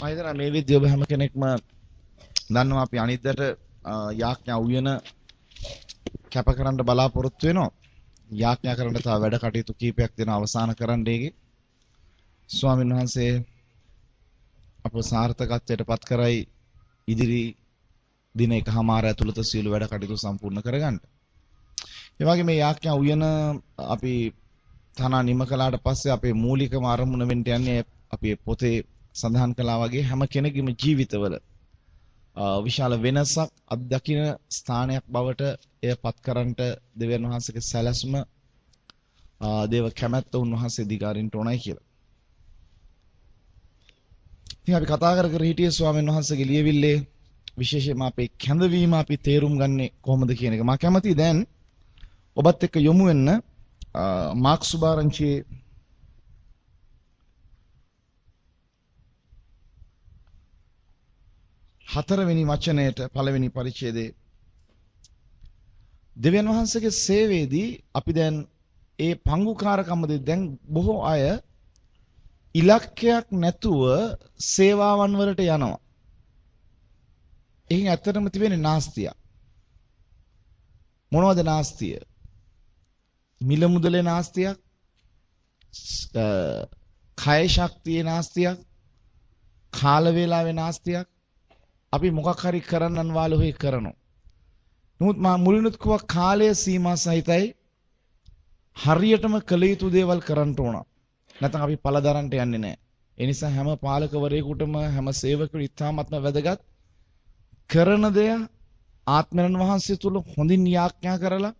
මම හිතනවා මේ විදිය ඔබ හැම කෙනෙක්ම දන්නවා අපි අනිද්දාට යාඥා උයන කැපකරන්න බලාපොරොත්තු වෙනවා. යාඥා කරන්න තව වැඩ කටයුතු කීපයක් දෙන අවසන් කරන්නේගේ ස්වාමීන් වහන්සේ අප සාර්ථකත්වයට පත් කරයි ඉදිරි දින එකමාර ඇතුළත සියලු වැඩ කටයුතු සම්පූර්ණ කරගන්න. ඒ වගේ මේ යාඥා උයන අපි තනා නිම කළාට පස්සේ අපේ මූලිකම අරමුණ වෙන්න යන්නේ අපි පොතේ සඳහන් කළා වගේ හැම කෙනෙකුගේම ජීවිතවල විශාල වෙනසක් අත්දකින්න ස්ථානයක් බවට එයපත් කරන්නට දෙවියන් වහන්සේගේ සැලැස්ම දේව කැමැත්ත උන්වහන්සේ දිගාරින්න ඕනයි කියලා. ඉතින් අපි කතා කර හිටියේ ස්වාමීන් වහන්සේගේ ලියවිල්ලේ විශේෂයෙන්ම අපේ කැඳවීම අපි තේරුම් ගන්නේ කොහොමද කියන එක. මම කැමතියි දැන් ඔබත් එක්ක යොමු වෙන්න මාක් සුබාරංචියේ 4 වෙනි වචනයට පළවෙනි පරිච්ඡේදයේ දෙවියන් වහන්සේගේ සේවයේදී අපි දැන් ඒ පංගුකාරකමදී දැන් බොහෝ අය ඉලක්කයක් නැතුව සේවාවන් වලට යනවා. එහෙන් ඇත්තටම තිබෙන්නේ නාස්තිය. මොනවද නාස්තිය? මිල මුදලේ නාස්තියක්, කාය ශක්තියේ නාස්තියක්, කාල වේලාවේ නාස්තියක්. අපි මොකක් හරි කරන්නන් වාලෝහි කරනවා. නමුත් මා මුලිනුත් කිව්වා කාලය සීමා සහිතයි. හරියටම කළ යුතු දේවල් කරන්න ඕන. නැත්නම් අපි පළදරන්ට යන්නේ නැහැ. ඒ නිසා හැම පාලකවරයෙකුටම හැම සේවකයෙකුට ඉතාමත්ම වැදගත් කරන දේ ආත්මයන් වහන්සේ තුල හොඳින් යාඥා කරලා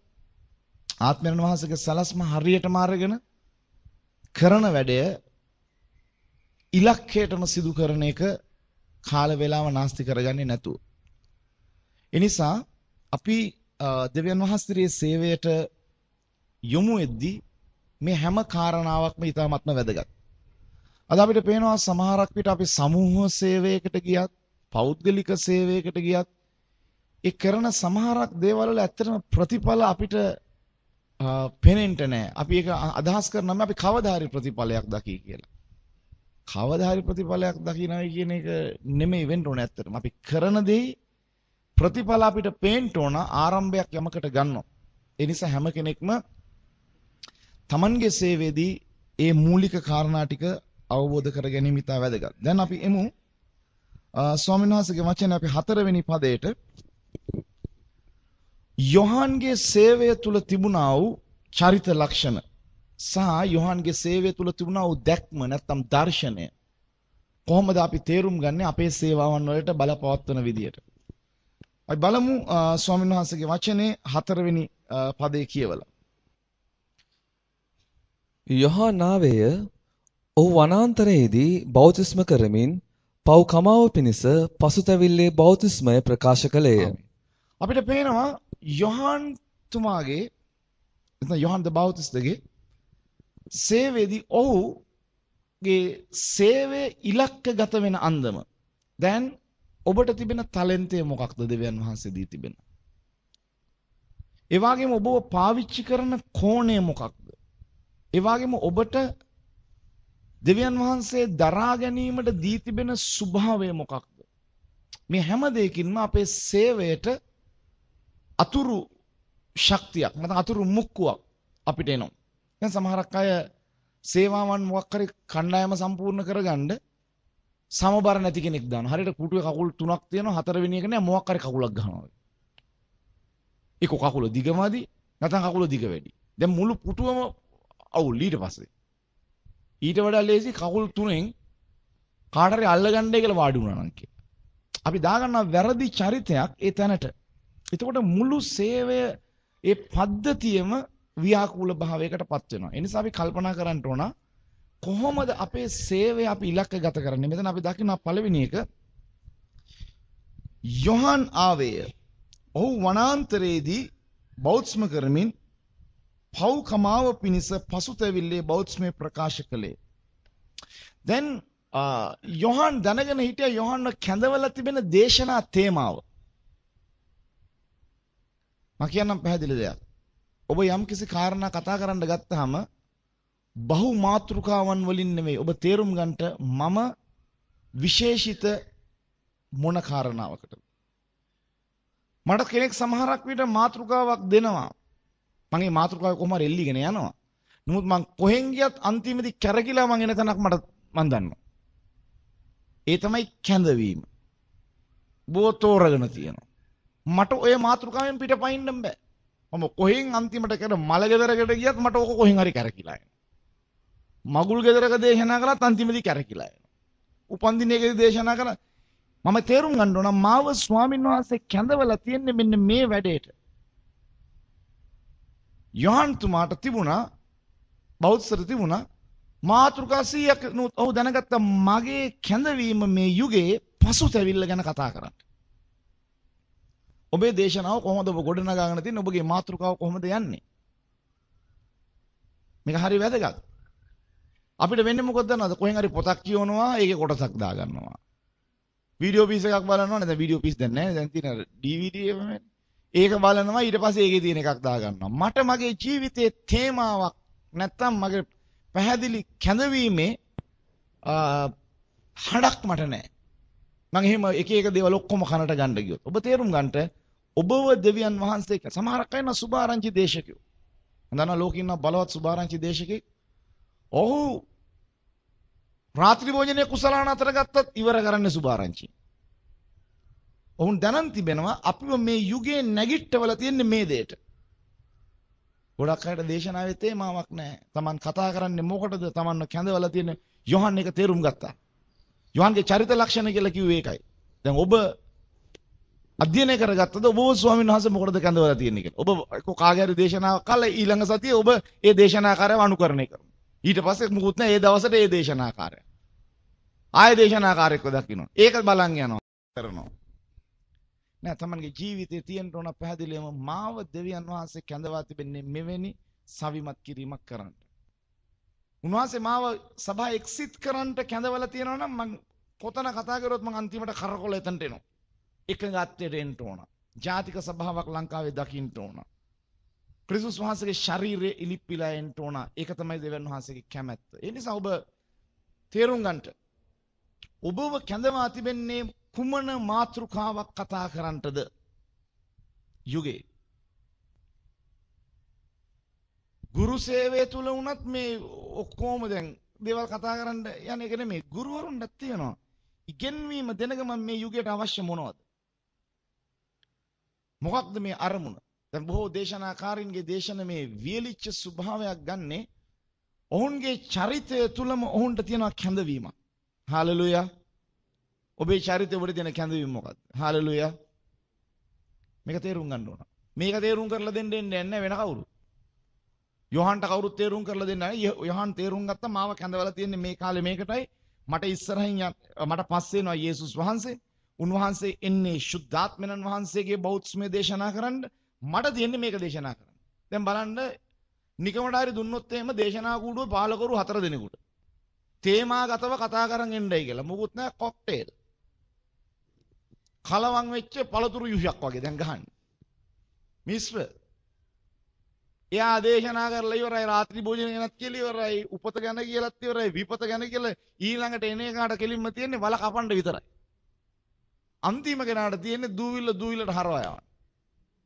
ආත්මයන් වහන්සේගේ සලස්ම හරියටම අරගෙන කරන වැඩය ඉලක්කයටම සිදු කරන එක කාල වේලාව නාස්ති කරගන්නේ නැතුව. ඒ නිසා අපි දෙවියන් වහන්සේගේ සේවයට යොමු වෙද්දී මේ හැම කාරණාවක්ම ඉතාමත්ම වැදගත්. අද අපිට පේනවා සමහරක් විට අපි සමූහ සේවයකට ගියත්, පෞද්ගලික සේවයකට ගියත් ඒ කරන සමහරක් දේවල් වල ඇත්තටම ප්‍රතිඵල අපිට පේනෙන්න නැහැ. අපි ඒක අදහස් කරනවා අපි කවදා හරි ප්‍රතිඵලයක් දකි කියලා. කවදා හරි ප්‍රතිඵලයක් දකින්නයි කියන එක නෙමෙයි වෙන්න ඕනේ ඇත්තටම. අපි කරන දේ ප්‍රතිඵල අපිට පේන්න ඕන ආරම්භයක් යමකට ගන්නවා. ඒ නිසා හැම කෙනෙක්ම තමන්ගේ සේවයේදී ඒ මූලික කාරණා ටික අවබෝධ කර ගැනීම ඉතා වැදගත්. දැන් අපි එමු ස්වාමීන් වහන්සේගේ වචනේ අපි 4 වෙනි පදයට යොහන්ගේ සේවය තුල තිබුණා වූ චරිත ලක්ෂණ සහ යොහන්ගේ සේවය තුල තිබුණා වූ දැක්ම නැත්නම් දර්ශනය කොහොමද අපි තේරුම් ගන්නේ අපේ සේවාවන් වලට බලපවත්වන විදියට. අපි බලමු ස්වාමීන් වහන්සේගේ වචනේ 4 වෙනි පදේ කියවලා. යොහානාවය ඔහු වනාන්තරයේදී බෞතිස්ම කරමින් පව් කමාව පිණිස පසුතැවිල්ලේ බෞතිස්මය ප්‍රකාශ කළේය. අපිට පේනවා යොහාන් තුමාගේ නැත්නම් යොහාන් ද බෞතිස්තගේ සේවයේදී ඔහුගේ සේවයේ ඉලක්කගත වෙන අන්දම. දැන් ඔබට තිබෙන ටැලන්ටය මොකක්ද දෙවියන් වහන්සේ දී තිබෙන? ඒ වගේම ඔබව පාවිච්චි කරන කෝණය මොකක්ද? ඒ වගේම ඔබට දෙවියන් වහන්සේ දරා ගැනීමට දී තිබෙන ස්වභාවය මොකක්ද? මේ හැම දෙයකින්ම අපේ සේවයට අතුරු ශක්තියක් නැත්නම් අතුරු මුක්කුවක් අපිට එනවා. දැන් සමහරක් අය සේවාවන් මොකක් හරි කණ්ඩායම සම්පූර්ණ කරගන්න සමබර නැති කෙනෙක් දානවා. හරියට කුටුවේ කකුල් 3ක් තියෙනවා, 4 වෙනි එක නෑ මොකක් හරි කකුලක් ගන්නවා. ඒක කකුල දිගමදි නැත්නම් කකුල දිග වැඩි. දැන් මුළු පුටුවම අවුල් ඊට පස්සේ. ඊට වඩා ලේසි කකුල් 3න් කාට හරි අල්ල ගන්නයි කියලා වාඩි වුණා නම් කියලා. අපි දාගන්නා වැරදි චරිතයක් ඒ තැනට. එතකොට මුළු සේවය ඒ පද්ධතියම ව්‍යාකූල භාවයකටපත් වෙනවා. ඒ නිසා අපි කල්පනා කරන්න ඕන කොහොමද අපේ සේවය අපි ඉලක්කගත කරන්නේ. මෙතන අපි දකින්න පළවෙනි එක යොහාන් ආවේය. ඔහු වනාන්තරයේදී බෞත්ස්ම කරමින් පව් කමාව පිණිස පසුතැවිල්ලේ බෞත්ස්මේ ප්‍රකාශ කළේ. දැන් යොහාන් දැනගෙන හිටියා යොහාන්ව කැඳවලා තිබෙන දේශනා තේමාව. මම කියන්නම් පැහැදිලි දෙයක්. ඔබ යම් කිසි කාරණා කතා කරන්න ගත්තාම බහු මාත්‍රිකාවන් වලින් නෙමෙයි ඔබ තේරුම් ගන්නට මම විශේෂිත මොන කාරණාවකටද? මට කෙනෙක් සමහරක් විට මාතෘකාවක් දෙනවා. මම මේ මාතෘකාව කොහොම හරි එල්ලීගෙන යනවා. නමුත් මං කොහෙන් ගියත් අන්තිමේදී කැරකිලා මං එන තැනක් මං දන්නවා. ඒ තමයි කැඳවීම. බෝ තෝරගෙන තියෙනවා. මට ඔය මාතෘකාවෙන් පිටපයින්න බෑ. මම කොහෙන් අන්තිමට කර මල ගෙදරකට ගියත් මට ඕක කොහෙන් හරි කැරකිලා එනවා. මගුල් ගෙදරක දේශනා කළත් අන්තිමේදී කැරකිලා එනවා. උපන්දිනයකදී දේශනා කළා මම තේරුම් ගන්න ඕන මාව ස්වාමීන් වහන්සේ කැඳවලා තියන්නේ මෙන්න මේ වැඩේට. යොහන් තුමාට තිබුණා බෞද්ධ තිබුණා මාතෘකා 100ක් ඔහු දැනගත්ත මගේ කැඳවීම මේ යුගයේ පසුතැවිල්ල ගැන කතා කරන්න. ඔබේ දේශනාව කොහොමද ඔබ ගොඩනගාගෙන තියෙන්නේ? ඔබගේ මාතෘකාව කොහොමද යන්නේ? මේක හරි වැදගත්. අපිට වෙන්නේ මොකද දන්නවද? කොහෙන් හරි පොතක් කියවනවා ඒකේ කොටසක් දාගන්නවා. වීඩියෝ පීස් එකක් බලනවා නේද? වීඩියෝ පීස් දැන් නැහැ. දැන් තියෙන DVD ඒක බලනවා ඊට පස්සේ ඒකේ තියෙන එකක් දාගන්නවා. මට මගේ ජීවිතයේ තේමාවක් නැත්තම් මගේ පැහැදිලි කැඳවීමේ හඩක් මට නැහැ. මම එහෙම එක එක දේවල් ඔක්කොම කනට ගන්න ගියොත් ඔබ තේරුම් ගන්නට ඔබව දෙවියන් වහන්සේ සමහරක් අය ඉන්න සුභාරංචි දේශකයෝ. හඳන ලෝකේ ඉන්න බලවත් සුභාරංචි දේශකෙක්. ඔහු රාත්‍රී භෝජනයේ කුසලාන අතර ගත්තත් ඉවර කරන්නේ සුභාරංචි. ඔවුන් දැනන් තිබෙනවා අපිව මේ යුගයේ නැගිට්ටවල තියෙන්නේ මේ දෙයට. ගොඩක් අයට දේශනාවේ තේමාවක් නැහැ. Taman කතා කරන්නේ මොකටද? Tamanව කැඳවලා තියෙන යොහන් එක තේරුම් ගත්තා. යොහන්ගේ චරිත ලක්ෂණ කියලා කිව්වේ ඒකයි. දැන් ඔබ අධ්‍යයනය කරගත්තද ඔබ ස්වාමීන් වහන්සේ මොකටද කැඳවලා තියෙන්නේ කියලා. ඔබ කාගේ හරි දේශනාවක් කළා ඊළඟ සතියේ ඔබ ඒ දේශනාකාරයව අනුකරණය කරනවා. ඊට පස්සේ මුකුත් නැහැ ඒ දවසට ඒ දේශනාකාරය. ආය දේශනාකාරයෙක්ව දකින්න. ඒක බලන් යනවා කරනවා. නෑ තමන්ගේ ජීවිතයේ තියෙන්න ඕන පැහැදිලිවම මාව දෙවියන් වහන්සේ කැඳවා තිබෙන්නේ මෙවැනි සවිමත් කිරීමක් කරන්න. උන්වහන්සේ මාව සභා එක්සිට් කරන්නට කැඳවලා තියෙනවා නම් මම කොතන කතා කරොත් මම අන්තිමට කරකොල එතනට එනවා. එකගත්තට එන්න ඕන. ජාතික සභාවක් ලංකාවේ දකින්න ඕන. ක්‍රිස්තුස් වහන්සේගේ ශරීරය ඉලිප්පිලා එන්න ඕන. ඒක තමයි දෙවියන් වහන්සේගේ කැමැත්ත. ඒ නිසා ඔබ තේරුම් ගන්නට ඔබව කැඳවා තිබෙන්නේ කුමන මාතෘකාවක් කතා කරන්නටද යුගේ. ගුරු සේවය තුල වුණත් මේ ඔක්කොම දැන් දේවල් කතා කරන්න යන එක නෙමෙයි. ගුරුවරුන්ට තියෙනවා ඉගෙනීම දෙනගම මේ යුගයට අවශ්‍ය මොනවද? මොකක්ද මේ අරමුණ? දැන් බොහෝ දේශනාකාරින්ගේ දේශන මේ වියලිච්ච ස්වභාවයක් ගන්නේ ඔවුන්ගේ චරිතය තුලම ඔවුන්ට තියෙනවා කැඳවීමක්. හාලෙලූයා. ඔබේ චරිතය වල තියෙන කැඳවීම මොකක්ද? හාලෙලූයා. මේක තේරුම් ගන්න ඕන. මේක තේරුම් කරලා දෙන්න නැහැ වෙන කවුරු. යොහන්ට කවුරුත් තේරුම් කරලා දෙන්නේ නැහැ. යොහන් තේරුම් ගත්තා මාව කැඳවලා තියෙන්නේ මේ කාලේ මේකටයි. මට ඉස්සරහින් මට පස්සේ එනවා යේසුස් වහන්සේ. උන්වහන්සේ එන්නේ ශුද්ධාත්මයන් වහන්සේගේ බෞද්ධස්මය දේශනා කරන්න. මට තියෙන්නේ මේක දේශනා කරන්න. දැන් බලන්න නිකමට හරි දුන්නොත් එහෙම දේශනා කූඩුවේ පාලකවරු 4 දෙනෙකුට තේමාගතව කතා කරන් එන්නයි කියලා. මොකුත් නැහැ කොක්ටේල්. කලවම් වෙච්ච පළතුරු යුෂයක් වගේ දැන් ගහන්නේ. මිශ්‍ර. එයා දේශනා කරලා ඉවරයි රාත්‍රී භෝජන ගැනත් කියලා ඉවරයි උපත ගැන කියලාත් ඉවරයි විපත ගැන කියලා ඊළඟට එන එකාට කෙලින්ම තියෙන්නේ වල කපන්න විතරයි. අන්තිම කෙනාට තියෙන්නේ දූවිල්ලට හරවා යවන්න.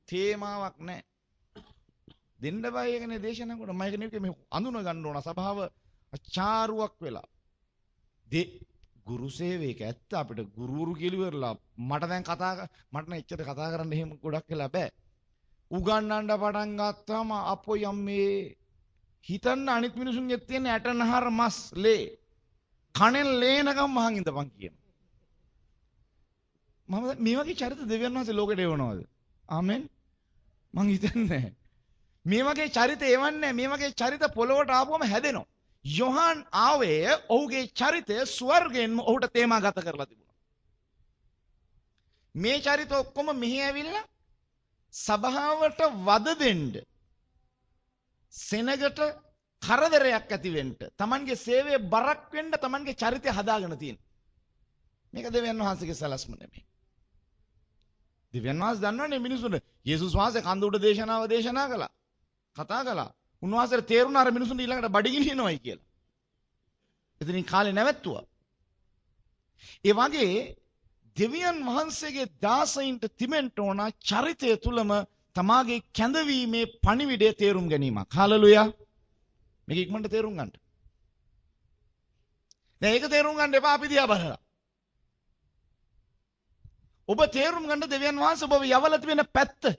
තේමාවක් නැහැ. දෙන්න බෑ ඒකනේ දේශනා කොට මම කියන්නේ මේ අඳුන ගන්න ඕන සභාව අචාරුවක් වෙලා. ගුරු සේවයක ඇත්ත අපිට ගුරුවරු කියලා ඉවරලා මට දැන් මට නම් එච්චර කතා කරන්න එහෙම ගොඩක් වෙලා බෑ. උගන්නන්න පටන් ගත්තාම අපෝ යම්මේ හිතන්න අනිත් මිනිසුන්ගෙත් තියෙන ඇටනහර මස් ලේ කණෙන් ලේනකම් මහන් ඉඳපන් කියන. මම මේ වගේ චරිත දෙවියන් වහන්සේ ලෝකෙට එවනවද? ආමෙන්. මං හිතන්නේ මේ වගේ චරිත එවන්නේ මේ වගේ චරිත පොළොවට ආපුවම හැදෙනවා. යොහන් ආවේ ඔහුගේ චරිතය ස්වර්ගයෙන්ම ඔහුට තේමාගත කරලා තිබුණා. මේ චරිත ඔක්කොම මෙහි ඇවිල්ලා සභාවට වද දෙන්න සෙනගට කරදරයක් ඇති වෙන්න තමන්ගේ සේවයේ බරක් වෙන්න තමන්ගේ චරිතය හදාගෙන තියෙන. මේක දෙවියන් වහන්සේගේ සලස්ම නෙමෙයි. දෙවියන් වහන්සේ දන්නවනේ මිනිසුන්ට යේසුස් වහන්සේ කඳ උඩ දේශනා කළා. කතා කළා. උන්වහන්සේට තේරුණා අර මිනිසුන්ට ඊළඟට බඩගිනිනවයි කියලා. එතනින් කාලේ නැවැත්තුවා. ඒ වගේ දෙවියන් වහන්සේගේ දාසයින්ට තිබෙන්න ඕන චරිතය තුලම තමාගේ කැඳවීමේ පණිවිඩය තේරුම් ගැනීමක්. හාලෙලුයා. මේක ඉක්මනට තේරුම් ගන්න. දැන් ඒක තේරුම් ගන්න එපා අපි දිහා බලලා. ඔබ තේරුම් ගන්න දෙවියන් වහන්සේ ඔබ යවලා තිබෙන පැත්ත.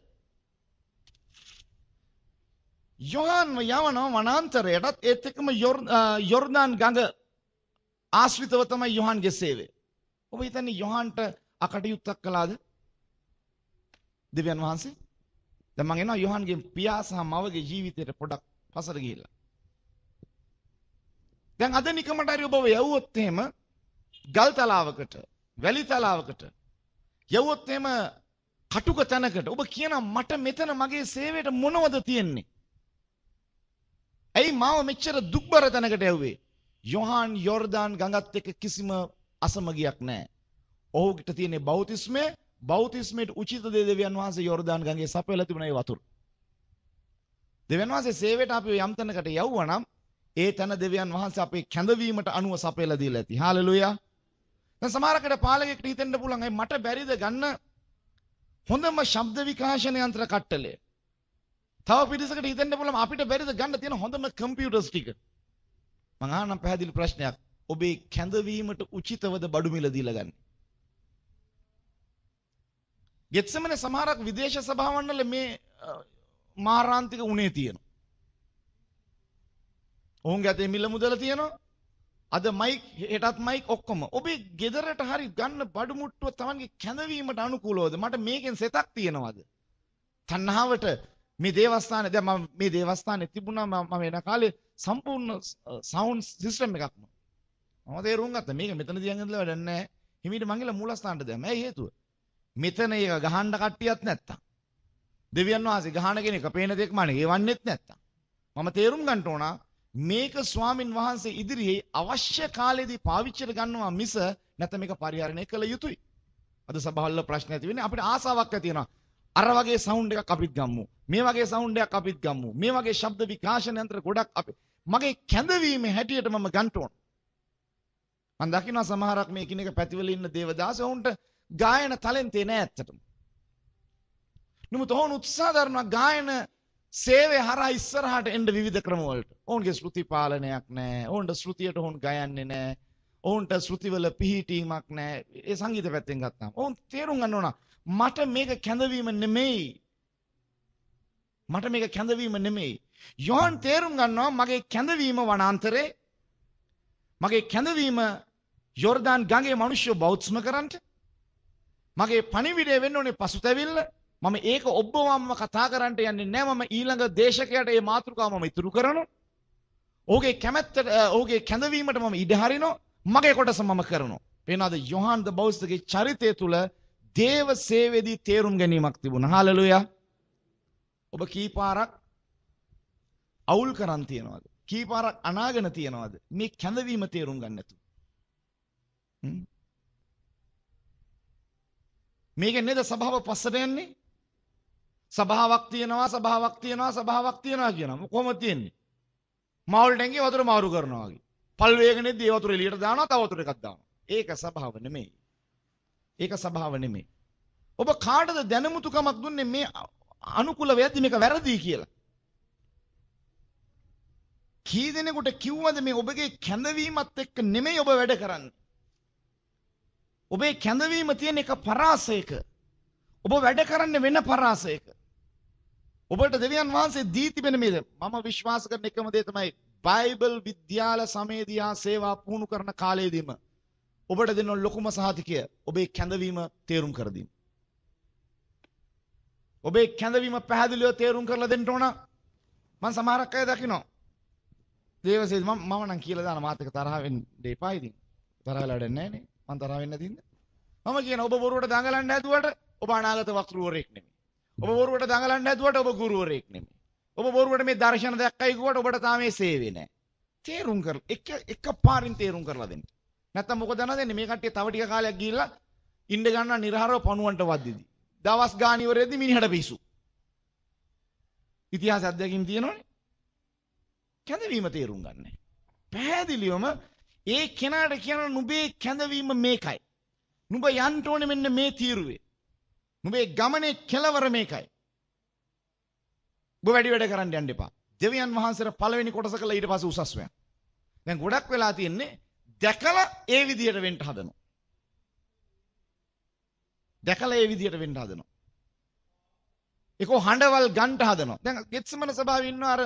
යෝහන්ව යවනවා වනාන්තරයටත් ඒත් එක්කම යෝර්දාන් ගඟ ආශ්‍රිතව තමයි යෝහන්ගේ සේවය. ඔබ හිතන්නේ යෝහන්ට අකටයුත්තක් කළාද? දෙවියන් වහන්සේ? දැන් මම එනවා යෝහන්ගේ පියා සහ මවගේ ජීවිතයට පොඩක් පසර ගිහිල්ලා. දැන් අද නිකමට හරි ඔබ යවුවොත් එහෙම ගල් තලාවකට, වැලි තලාවකට යවුවොත් එහෙම කටුක තැනකට ඔබ කියනවා මට මෙතන මගේ සේවයට මොනවද තියෙන්නේ? ඇයි මාව මෙච්චර දුක්බර තැනකට යවුවේ? යෝහාන් යෝර්දාන් ගඟත් එක්ක කිසිම අසමගියක් නැහැ. ඔහුට තියෙන බෞතිස්මයට උචිත දේ දෙවියන් වහන්සේ යෝර්දාන් ගඟේ සපයලා තිබුණා ඒ වතුර. දෙවියන් වහන්සේ සේවයට අපි යම් තැනකට යවුවා නම් ඒ තැන දෙවියන් වහන්සේ අපේ කැඳවීමට අනුව සපයලා දීලා ඇති. හාලෙලුයා. දැන් සමහරකට පාලකෙක්ට හිතෙන්න පුළුවන් අය මට බැරිද ගන්න හොඳම ශබ්ද විකාශන යන්ත්‍ර කට්ටලය. තව පිරිසකට හිතෙන්න පුළුවන් අපිට බැරිද ගන්න තියෙන හොඳම කම්පියුටර්ස් ටික. මං අහනම් පැහැදිලි ප්‍රශ්නයක්. ඔබේ කැඳවීමට උචිතවද බඩු මිල දීලා ගන්න? ගෙත්සමනේ සමහරක් විදේශ සභාවන් වල මේ මාරාන්තික උනේ තියෙනවා. ඔවුන්ගේ අතේ මිල මුදල තියෙනවා. අද මයික් හෙටත් මයික් ඔක්කොම. ඔබේ ගෙදරට හරි ගන්න බඩු මුට්ටුව තමන්ගේ කැඳවීමට අනුකූලවද? මට මේකෙන් සෙතක් තියෙනවද? තණ්හාවට මේ දේවස්ථානේ දැන් මම මේ දේවස්ථානේ තිබුණා මම එන කාලේ සම්පූර්ණ සවුන්ඩ් සිස්ටම් එකක් මම තේරුම් ගත්තා. මේක මෙතන තියන් ඉඳලා වැඩක් නැහැ. හිමීට මං ගිහලා මූලස්ථානට දැම්මා. ඇයි හේතුව? මෙතන ඒක ගහන්න කට්ටියක් නැත්තම්. දෙවියන් වහන්සේ ගහන කෙනෙක් පේන දෙයක් මානේ ඒ වන්නේත් නැත්තම්. මම තේරුම් ගන්න ඕන මේක ස්වාමින් වහන්සේ ඉදිරියේ අවශ්‍ය කාලෙදී පාවිච්චි ගන්නවා මිස නැත්නම් මේක පරිහරණය කළ යුතුයි. අද සභාවල ප්‍රශ්න ඇති වෙන්නේ අපිට ආසාවක් ඇති වෙනවා. අර වගේ සවුන්ඩ් එකක් අපිත් ගම්මු. මේ වගේ සවුන්ඩ් එකක් අපිත් ගම්මු. මේ වගේ ශබ්ද විකාශන යන්ත්‍ර ගොඩක් අපි මගේ කැඳවීමේ හැටියට මම ගන්න ඕන. මම දකිනවා සමහරක් මේ කිනක පැතිවල ඉන්න දේවදාසවුන්ට ගායන ටැලන්ටේ නෑ ඇත්තටම. නමුත් ඔවුන් උත්සාහ දරනවා ගායන සේවය හරහා ඉස්සරහට එන්න විවිධ ක්‍රම වලට. ඔවුන්ගේ ශ්‍රුති පාලනයක් නැහැ. ඔවුන්ට ශ්‍රුතියට ඔවුන් ගයන්නේ නැහැ. ඔවුන්ට ශ්‍රුතිවල පිහිටීමක් නැහැ. ඒ සංගීත පැත්තෙන් ගත්තාම. ඔවුන් තේරුම් ගන්න ඕන මට මේක කැඳවීම නෙමෙයි. මට මේක කැඳවීම නෙමෙයි. යෝහන් තේරුම් ගන්නවා මගේ කැඳවීම වනාන්තරේ. මගේ කැඳවීම යෝර්දාන් ගඟේ මිනිස්සු බෞද්ධස්ම කරන්නට. මගේ පණිවිඩය වෙන්න ඕනේ පසුතැවිල්ල. මම ඒක ඔබවම්ම කතා කරන්නට යන්නේ නැහැ. මම ඊළඟ දේශකයට මේ මාතෘකාව මම ඉතුරු කරනවා. ඔහුගේ කැමැත්තට ඔහුගේ කැඳවීමට මම ඉඩ හරිනවා. මගේ කොටස මම කරනවා. වෙනවාද යෝහන් ද බෞද්ධගේ චරිතය තුල දේව සේවයේදී තේරුම් ගැනීමක් තිබුණා. හාලෙලුයා. ඔබ කීපාරක් අවුල් කරන් තියනවාද? කීපාරක් අනාගෙන තියනවාද? මේ කැඳවීම තේරුම් ගන්න නැතුව. මේකෙන් නේද සභාව පස්සට යන්නේ? සභාවක් තියනවා කියනවා. කොහොමද තියන්නේ? මාවුල් ටැංකිය වතුර මාරු කරනවා වගේ. පල් වේගනේ දී වතුර එළියට දානවා, තව වතුර එකක් දානවා. ඒක සභාව නෙමෙයි. ඒක සභාව නෙමෙයි. ඔබ කාටද දැනුමුතුකමක් දුන්නේ මේ අනුකූල වෙද්දි මේක වැරදි කියලා? කී දෙනෙකුට කිව්වද මේ ඔබගේ කැඳවීමත් එක්ක නෙමෙයි ඔබ වැඩ කරන්නේ? ඔබේ කැඳවීම තියෙන එක පරාසයක. ඔබ වැඩ කරන්නේ වෙන පරාසයක. ඔබට දෙවියන් වහන්සේ දී තිබෙන මේ මම විශ්වාස කරන එකම දේ තමයි බයිබල් විද්‍යාල සමයේදී සේවා පුහුණු කරන කාලයේදීම ඔබට දෙන ලොකුම සහතිකය ඔබේ කැඳවීම තේරුම් කර දීම. ඔබේ කැඳවීම පැහැදිලිව තේරුම් කරලා දෙන්න ඕන. මම සමහරක් අය දකිනවා. දේවසේද මම නම් කියලා දාන මාත් එක තරහ වෙන්න එපා ඉතින්. තරහ වෙලා වැඩක් නැහැ නේ. මම තරහ වෙන්නේ නැතිද? මම කියන ඔබ බොරුවට දඟලන්න හැදුවට ඔබ අනාගත වක්තෘවරයෙක් නෙමෙයි. ඔබ බොරුවට දඟලන්න හැදුවට ඔබ ගුරුවරයෙක් නෙමෙයි. ඔබ බොරුවට මේ දර්ශන දැක්කයි කිව්වට ඔබට තාම මේ සේවය නැහැ. තේරුම් කර එක පාරින් තේරුම් කරලා දෙන්න. නැත්තම් මොකද දෙන්නේ මේ කට්ටිය තව ටික කාලයක් ගිහිල්ලා ඉන්න ගන්න නිර්හරව පණුවන්ට වද්දිදී. දවස් ගාන ඉවරෙද්දි මිනිහට පිස්සු. ඉතිහාස අධ්‍යයනකින් තියෙනවනේ. කැඳවීම තේරුම් ගන්න. පැහැදිලිවම ඒ කෙනාට කියන නුඹේ කැඳවීම මේකයි. නුඹ යන්න ඕනේ මෙන්න මේ තීරුවේ. නුඹේ ගමනේ කෙලවර මේකයි. ඔබ වැඩි වැඩ කරන්න යන්න එපා. දෙවියන් වහන්සේට පළවෙනි කොටස කළා ඊට පස්සේ උසස් වෙන. දැන් ගොඩක් වෙලා තියෙන්නේ දැකලා ඒ විදියට වෙන්න හදනවා. දැකලා ඒ විදියට වෙන්න හදනවා. ඒකෝ හඬවල් ගන්න හදනවා. දැන් ගෙත්සමන සභාවේ ඉන්න අර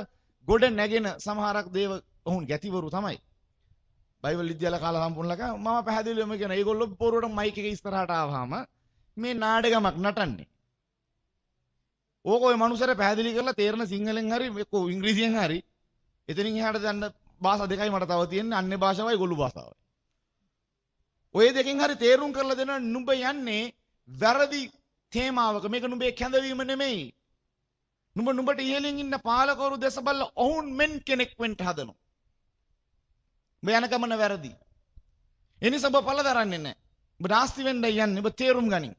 ගොඩ නැගෙන සමහරක් දේව ඔවුන් ගැතිවරු තමයි. බයිබල් විද්‍යාල කාලා සම්පූර්ණලක මම පැහැදිලිවම කියන ඒගොල්ලෝ පොරුවට මයික් එක ඉස්සරහට ආවම මේ නාඩගමක් නටන්නේ. ඕක ඔය මනුස්සර පැහැදිලි කරලා තේරෙන සිංහලෙන් හරි එක්කෝ ඉංග්‍රීසියෙන් හරි එතනින් එහාට දැන් භාෂා දෙකයි මට තව තියෙන්නේ අන්‍ය භාෂාවයි ගොළු භාෂාවයි. ඔය දෙකෙන් හරි තේරුම් කරලා දෙනවා නුඹ යන්නේ වැරදි තේමාවක. මේක නුඹේ කැඳවීම නෙමෙයි. නුඹට ඉහළින් ඉන්න පාලකවරු දැස බලලා ඔවුන් මෙන් කෙනෙක් වෙන්න හදනවා. ඔබ යන ගමන වැරදි. ඒ නිසා ඔබ පළ දරන්නේ නැහැ. ඔබ නාස්ති වෙන්න යන්නේ. ඔබ තේරුම් ගනින්.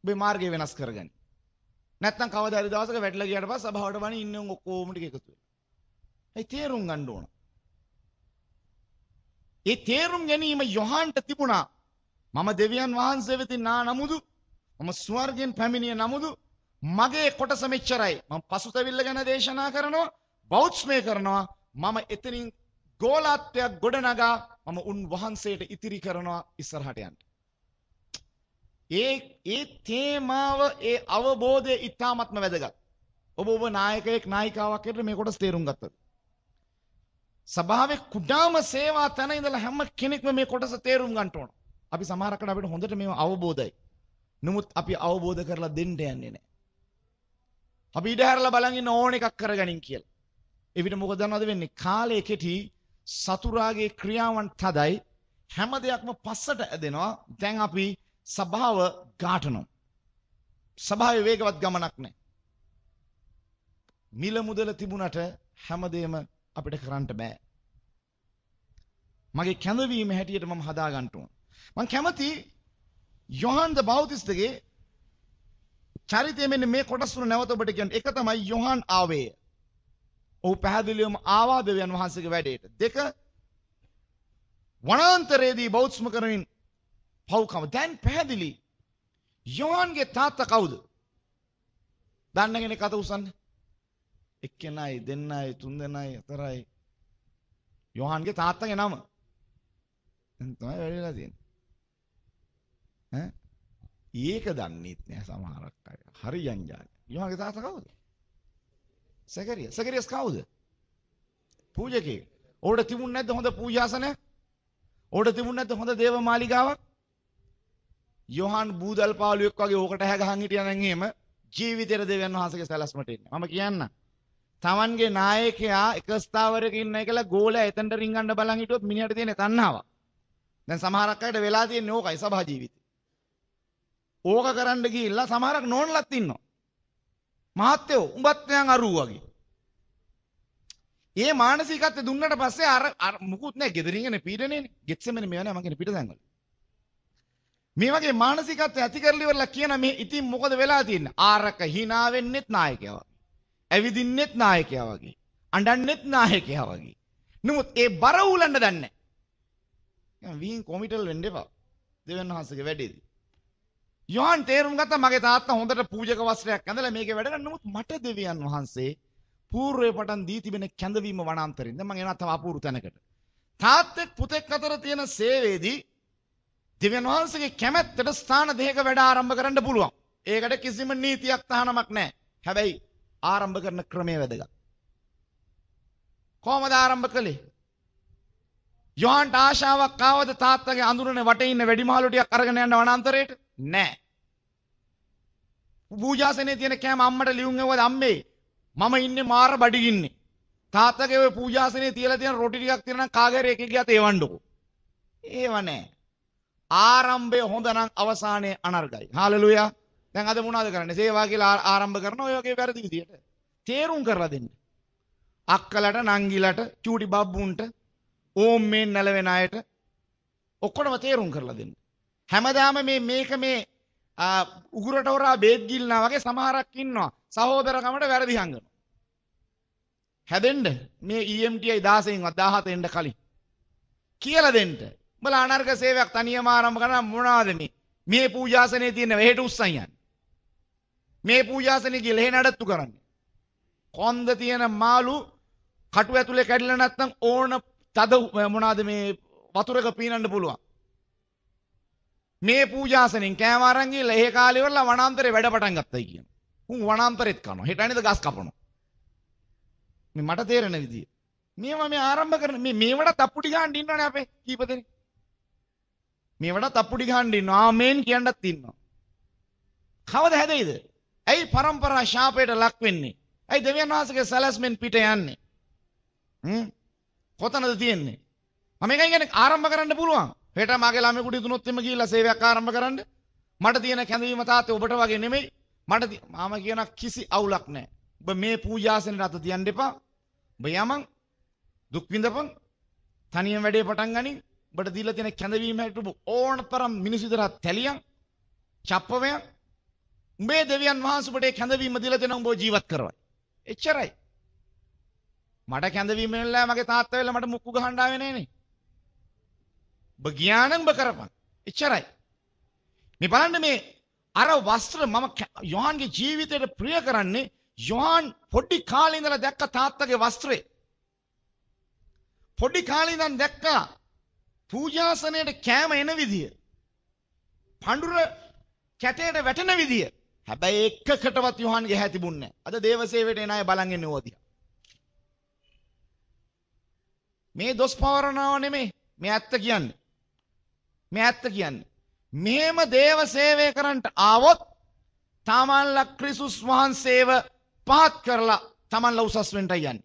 ඔබේ මාර්ගය වෙනස් කරගන්න. නැත්තම් කවදා හරි දවසක වැටලා ගියාට පස්සේ සභාවට වණි ඉන්නේ උන් ඔක්කොම ටික එකතු වෙලා. ඒ තේරුම් ගන්න ඕන. ඒ තේරුම් ගැනීම යොහන්ට තිබුණා. මම දෙවියන් වහන්සේ වෙතින් නා නමුදු මම ස්වර්ගයෙන් පැමිණිය නමුදු මගේ කොටස මෙච්චරයි. මම පසුතැවිල්ල ගැන දේශනා කරනවා, බෞද්ධස්මය කරනවා. මම එතනින් ගෝලාත්වයක් ගොඩනගා මම උන් වහන්සේට ඉතිරි කරනවා ඉස්සරහට යන්න. ඒ තේමාව ඒ අවබෝධය ඉතාමත්ම වැදගත්. ඔබ නායකයෙක් නායිකාවක් හැටියට මේ කොටස තේරුම් ගත්තද? සභාවේ කුඩාම සේවා තැන ඉඳලා හැම කෙනෙක්ම මේ කොටස තේරුම් ගන්න ඕන. අපි සමහරකට අපිට හොඳට මේව අවබෝධයි. නමුත් අපි අවබෝධ කරලා දෙන්න යන්නේ නැහැ. අපි ඉඩ හැරලා බලන් ඉන්න ඕන එකක් කරගනින් කියලා. ඒ විදිහ මොකද දන්නවද වෙන්නේ? කාලේ කෙටි සතුරාගේ ක්‍රියාවන් තදයි හැම දෙයක්ම පස්සට ඇදෙනවා. දැන් අපි සභාව ගාටනවා. සභාවේ වේගවත් ගමනක් නැහැ. මිල මුදල තිබුණට හැමදේම අපිට කරන්න බෑ. මගේ කැඳවීම හැටියට මම හදා ගන්න ඕන. මම කැමති යොහන් ද බෞතිස්තගේ චරිතය මෙන්න මේ කොටස් තුන නැවත ඔබට කියන්න. එක තමයි යොහන් ආවේ. ඔහු පැහැදිලිවම ආවා දෙවියන් වහන්සේගේ වැඩේට. දෙක වනාන්තරයේදී බෞද්ධස්ම කරමින් පව්කම. දැන් පැහැදිලි යොහන්ගේ තාත්තා කවුද? දන්න කෙනෙක් අත උස්සන්න. එක්කෙනයි දෙන්නයි තුන් දෙනයි හතරයි. යොහන්ගේ තාත්තගේ නම දැන් තමයි වැඩිලා තියෙන්නේ. ඒක දන්නේත් නෑ සමහරක් අය. හරි යංජාන. යොහන්ගේ තාත්තා කවුද? සකරියස්. සකරියස් කවුද? පූජකයෙක්. ඕකට තිබුණ නැද්ද හොඳ පූජාසනයක්? ඕකට තිබුණ නැද්ද හොඳ දේව මාලිගාවක්? යොහන් බූදල් පාළුවෙක් වගේ ඕකට හැගහන් හිටියා නම් එහෙම ජීවිතේට දෙවියන් වහන්සේගේ සැලැස්මට එන්නේ. මම කියන්න. Tamanගේ නායකයා එක ස්ථාවරයක ඉන්නයි කියලා ගෝලයා එතනට රින්ගන්න බලන් හිටියොත් මිනිහට තියෙන තණ්හාවක්. දැන් සමහරක් අයට වෙලා තියෙන්නේ ඕකයි සභා ජීවිතේ. ඕක කරන්න ගිහිල්ලා සමහරක් නෝන්ලත් ඉන්නවා. මහත්තයෝ උඹත් දැන් අරු වගේ. ඒ මානසිකත්වය දුන්නට පස්සේ අර මුකුත් නැහැ ගෙදරින් එන පීඩනේනේ. ගෙත්සෙමනේ මේවා නෑ මං කියන්නේ පිටසංගල. මේ වගේ මානසිකත්වය ඇති කරලි ඉවරලා කියන මේ ඉතින් මොකද වෙලා තියෙන්නේ? ආරක hina වෙන්නෙත් නායකයා වගේ. ඇවිදින්නෙත් නායකයා වගේ. අඬන්නෙත් නායකයා වගේ. නමුත් ඒ බර උලන්න දන්නේ නැහැ. විහිං කොමිටල් වෙන්න එපා. දෙවියන් වහන්සේගේ වැඩේදී. යොහන් තේරුම් ගත්තා මගේ තාත්තා හොඳට පූජක වස්ත්‍රයක් ඇඳලා මේකේ වැඩ කරන නමුත් මට දෙවියන් වහන්සේ పూర్වයේ පටන් දී තිබෙන කැඳවීම වනාන්තරින්. දැන් මම එනවා තව අපූර්ව තැනකට. තාත්තෙක් පුතෙක් අතර තියෙන සේවයේදී දෙවියන් වහන්සේගේ කැමැත්තට ස්ථාන දෙකක වැඩ ආරම්භ කරන්න පුළුවන්. ඒකට කිසිම නීතියක් තහනමක් නැහැ. හැබැයි ආරම්භ කරන ක්‍රමය වැදගත්. කොහමද ආරම්භ කළේ? යොහන්ට ආශාවක් ආවද තාත්තගේ අඳුරනේ වටේ ඉන්න වැඩිමහලු ටිකක් අරගෙන යන්න වනාන්තරයට? නෑ. පූජාසනේ තියෙන කෑම අම්මට ලියුම් එවුවද අම්මේ මම ඉන්නේ මාර බඩගින්නේ. තාත්තගේ ඔය පූජාසනේ තියලා තියෙන රොටි ටිකක් තියෙන නම් කාගේරි එකේ ගියත් ඒවන්නකෝ. ඒව නෑ. ආරම්භය හොඳ නම් අවසානයේ අනර්ගයි. හාලෙලූයා. දැන් අද මොනවද කරන්නේ? සේවා කියලා ආරම්භ කරන ඔය වගේ වැරදි විදියට. තේරුම් කරලා දෙන්න. අක්කලට නංගිලට චූටි බබ්බුන්ට ඕම් මේ නැලවෙන අයට ඔක්කොම තේරුම් කරලා දෙන්න. හැමදාම මේක උගුරට හොරා බේත් ගිල්නා වගේ සමහරක් ඉන්නවා. සහෝදරකමට වැරදි හංගනවා. හැදෙන්න මේ EMTI 16වත් 17 එන්න කලින් කියලා දෙන්න. උඹලා අනර්ග සේවයක් තනියම ආරම්භ කරන මොනවාද මේ පූජාසනේ තියෙන වෙහෙට උස්සන් යන්නේ. මේ පූජාසනේ කියලා එහෙ නඩත්තු කරන්නේ. කොන්ද තියෙන මාළු කටු ඇතුලේ කැඩිලා නැත්නම් ඕන තද මොනවාද මේ වතුරක පීනන්න පුළුවන්. මේ පූජාසනෙන් කෑම අරන් ගිහලා ඒ කාලේ වල වනාන්තරේ වැඩ පටන් ගත්තයි කියන. උන් වනාන්තරෙත් කනවා. හෙට අනිද ගස් කපනවා. මේ මට තේරෙන විදිය. මේවා මේ ආරම්භ කරන මේවට තප්පුටි ගහන්න ඉන්නවනේ අපේ කීප දෙනෙක්. මේවට තප්පුටි ගහන්න ඉන්නවා. ආමේන් කියන්නත් ඉන්නවා. කවද හැදෙයිද? ඇයි પરම්පරා ශාපයට ලක් වෙන්නේ? ඇයි දෙවියන් වහන්සේගේ සැලැස්මෙන් පිට යන්නේ? කොතනද තියෙන්නේ? මම එකයි කියන්නේ ආරම්භ කරන්න පුළුවන්. හෙට මගේ ළමයෙකුට දුනොත් එම ගිහිල්ලා සේවයක් ආරම්භ කරන්න. මට තියෙන කැඳවීම තාත්තේ ඔබට වගේ නෙමෙයි. මම කියන කිසි අවුලක් නැහැ. ඔබ මේ පූජාසනෙට අත තියන්න එපා. ඔබ යමන් දුක් විඳපන්. තනියම වැඩේ පටන් ගනින්. ඔබට දීලා තියෙන කැඳවීම හැට ඔබ ඕනතරම් මිනිස් විතරක් තැලියන්. චප්පවයන්. උඹේ දෙවියන් වහන්සේ ඔබට කැඳවීම දීලා දෙන උඹව ජීවත් කරවයි. එච්චරයි. මට කැඳවීම නෙල්ලා මගේ තාත්තා වෙලා මට මුක්කු ගහන්න ආවේ නෑනේ. ඔබ ගියානම් ඔබ කරපන්. එච්චරයි. මේ බලන්න මේ අර වස්ත්‍ර මම යොහන්ගේ ජීවිතයට ප්‍රිය කරන්නේ යොහන් පොඩි කාලේ ඉඳලා දැක්ක තාත්තගේ වස්ත්‍රේ. පොඩි කාලේ ඉඳන් දැක්කා පූජාසනයේ කෑම එන විදිය. පඳුර කැටේට වැටෙන විදිය. හැබැයි එකකටවත් යොහන්ගේ හැ තිබුණේ නැහැ. අද දේවසේවයට එන අය බලන් ඉන්නේ ඕවා දිහා. මේ දොස් පවරනව නෙමෙයි. මේ ඇත්ත කියන්නේ. මේ ඇත්ත කියන්නේ. මෙහෙම දේව සේවය කරන්නට ආවොත් තමන්ලා ක්‍රිස්තුස් වහන්සේව පහත් කරලා තමන්ලා උසස් වෙන්නට යන්නේ.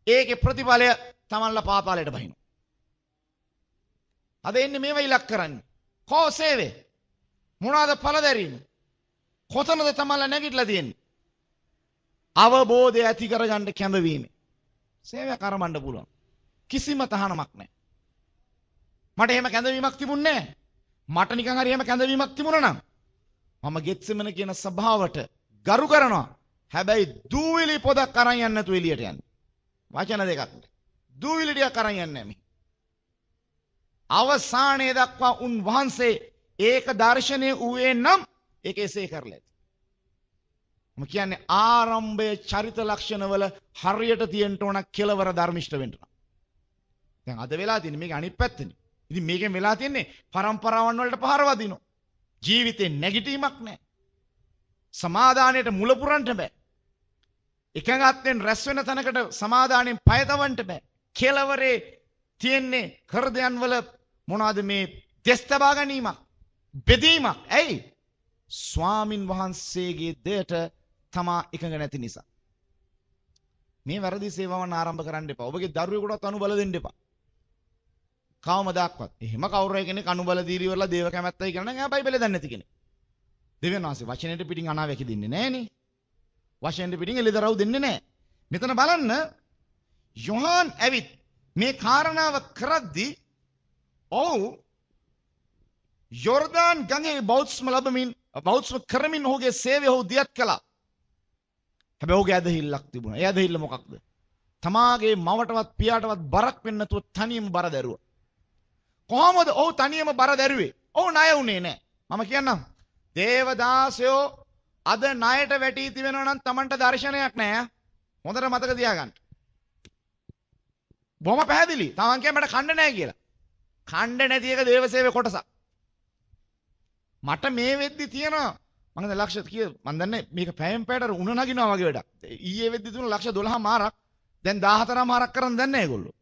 ඒකේ ප්‍රතිඵලය තමන්ලා පාතාලයට බහිනවා. අද එන්නේ මේව ඉලක්ක කරන්නේ. කෝ සේවය? මොනවාද ඵල දැරීම? කොතනද තමන්ලා නැගිටලා තියෙන්නේ? අවබෝධය ඇති කරගන්න කැඳවීම. සේවය කරමන්න පුළුවන්. කිසිම තහනමක් නැහැ. මට එහෙම කැඳවීමක් තිබුණේ නැහැ. මට නිකන් හරි එහෙම කැඳවීමක් තිබුණා නම් මම ගෙත්සෙමන කියන සභාවට ගරු කරනවා. හැබැයි දූවිලි පොදක් අරන් යන්න නැතුව එළියට යන්න. වචන දෙකක්. දූවිලි ටිකක් අරන් යන්නේ නැහැ. අවසානයේ දක්වා උන් වහන්සේ ඒක දර්ශනය වූයේ නම් ඒක එසේ කරලා ඇති. මම කියන්නේ ආරම්භයේ චරිත ලක්ෂණවල හරියට තියෙන්න ඕන කෙලවර ධර්මිෂ්ඨ වෙන්න. දැන් අද වෙලා තියෙන්නේ මේක අනිත් පැත්තනේ. ඉතින් මේකෙන් වෙලා තියෙන්නේ પરම්පරාවන් වලට පහර වදිනවා. ජීවිතේ නැගිටීමක් නැහැ. සමාදානයට මුල පුරන්න බෑ. එකඟත්වෙන් රැස් වෙන තැනකට සමාදානෙන් පය තවන්න බෑ. කෙලවරේ තියෙන්නේ හෘදයන් වල මොනවාද මේ දෙස් තබා ගැනීමක්, බෙදීමක්. ඇයි? ස්වාමින් වහන්සේගේ දෙයට තමා එකඟ නැති නිසා. මේ වැරදි සේවාවන් ආරම්භ කරන්න එපා. ඔබගේ දරුවෙකුටත් අනුබල දෙන්න එපා. කවමදාක්වත්. එහෙම කවුරු කෙනෙක් අනුබල දීලි වල දේව කැමැත්තයි කියලා නම් එයා බයිබලේ දන්නේ නැති කෙනෙක්. දෙවියන් වහන්සේ වචනෙට පිටින් අනාවැකි දෙන්නේ නැහනේ. වචනෙට පිටින් එළිදරව් දෙන්නේ නැහැ. මෙතන බලන්න යොහාන් ඇවිත් මේ කාරණාව කරද්දී ඔව් යෝර්දාන් ගඟේ බෞද්ධස්ම ලැබමින් බෞද්ධස්ම කරමින් ඔහුගේ සේවය ඔහු දියත් කළා. හැබැයි ඔහුගේ ඇදහිල්ලක් තිබුණා. ඒ ඇදහිල්ල මොකක්ද? තමාගේ මවටවත් පියාටවත් බරක් වෙන්න නැතුව තනියම බර දැරුවා. කොහොමද ඔහු තනියම බර දැරුවේ? ඔහු ණය උනේ නැහැ. මම කියන්නම්. දේවදාසයෝ අද ණයට වැටී තිබෙනවා නම් Tamanට දර්ශනයක් නැහැ. හොඳට මතක තියාගන්න. බොහොම පැහැදිලි. Taman කියන්නේ මට කන්න නැහැ කියලා. කන්න නැති එක දේවසේවයේ කොටසක්. මට මේ වෙද්දි තියෙනවා මම දැන් ලක්ෂ කීය මම දන්නේ මේක පැයෙන් පැයට උණ නගිනවා වගේ වැඩක්. ඊයේ වෙද්දි තුන ලක්ෂ 12 මාරක් දැන් 14 මාරක් කරන් දන්නේ ඒගොල්ලෝ.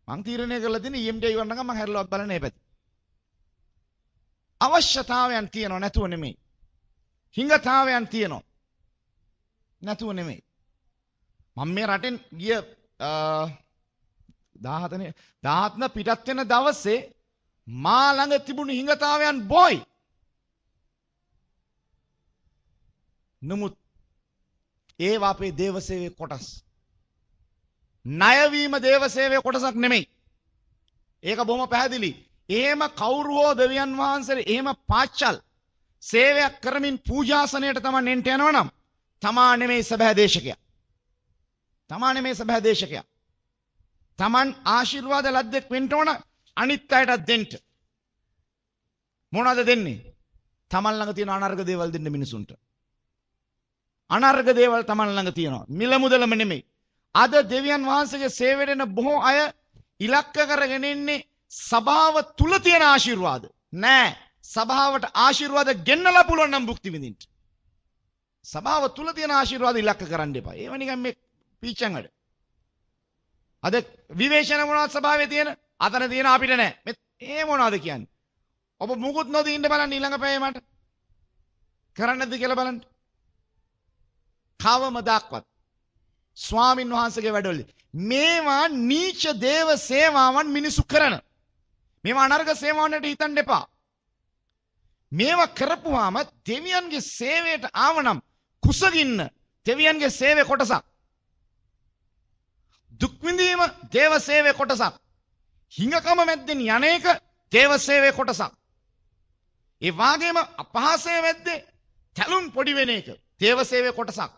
මං තීරණය කරලා තියෙන EMT ඉවරනකම් මම හැරලවත් බලන්නේ නැහැ පැති. අවශ්‍යතාවයන් තියෙනවා නැතුව නෙමෙයි. හිඟතාවයන් තියෙනවා නැතුව නෙමෙයි. මම මේ රටෙන් ගිය 17 පිටත් වෙන දවසේ මා ළඟ තිබුණු හිඟතාවයන් බොයි. නමුත් ඒවා අපේ දේවසේවයේ කොටස්. ණයවීම දේවසේවයේ කොටසක් නෙමෙයි. ඒක බොහොම පැහැදිලි. එහෙම කවුරු හෝ දෙවියන් වහන්සේ එහෙම පාච්චල් සේවයක් කරමින් පූජාසනයට තමන් එන්ට යනවා නම් තමා නෙමෙයි සබහැ දේශකයා. තමා නෙමෙයි සබහැ දේශකයා. තමන් ආශිර්වාද ලද්දෙක් වෙන්න ඕන අනිත් අයටත් දෙන්න. මොනවද දෙන්නේ? තමන් ළඟ තියෙන අනර්ග දේවල් දෙන්න මිනිසුන්ට. අනර්ග දේවල් තමන් ළඟ තියෙනවා. මිල මුදලම නෙමෙයි. අද දෙවියන් වහන්සේගේ සේවයට එන බොහෝ අය ඉලක්ක කරගෙන ඉන්නේ සභාව තුල තියෙන ආශිර්වාද. නෑ. සභාවට ආශිර්වාද ගෙන්නලා පුළුවන් නම් භුක්ති විඳින්න. සභාව තුල තියෙන ආශිර්වාද ඉලක්ක කරන්න එපා. ඒව නිකන් මේ පීචන් වැඩ. අද විවේචන මොනවද සභාවේ තියෙන? අතන තියෙන අපිට නෑ. මේ මොනවද කියන්නේ? ඔබ මුකුත් නොදී ඉන්න බලන්න ඊළඟ පැයේ මට. කරන්නද කියලා බලන්න. කවමදාක්වත් ස්වාමින් වහන්සේගේ වැඩවල මේවා නීච දේව සේවාවන් මිනිසු කරන. මේවා අනර්ග සේවාවන්ට හිතන්න එපා. මේවා කරපුවාම දෙවියන්ගේ සේවයට ආවනම් කුසගින්න දෙවියන්ගේ සේවයේ කොටසක්. දුක් විඳීම දේව සේවයේ කොටසක්. හිඟකම මැද්දෙන් යන්නේක දේව සේවයේ කොටසක්. ඒ වාගේම අපහාසය මැද්දේ තැලුම් පොඩි වෙන එක දේව සේවයේ කොටසක්.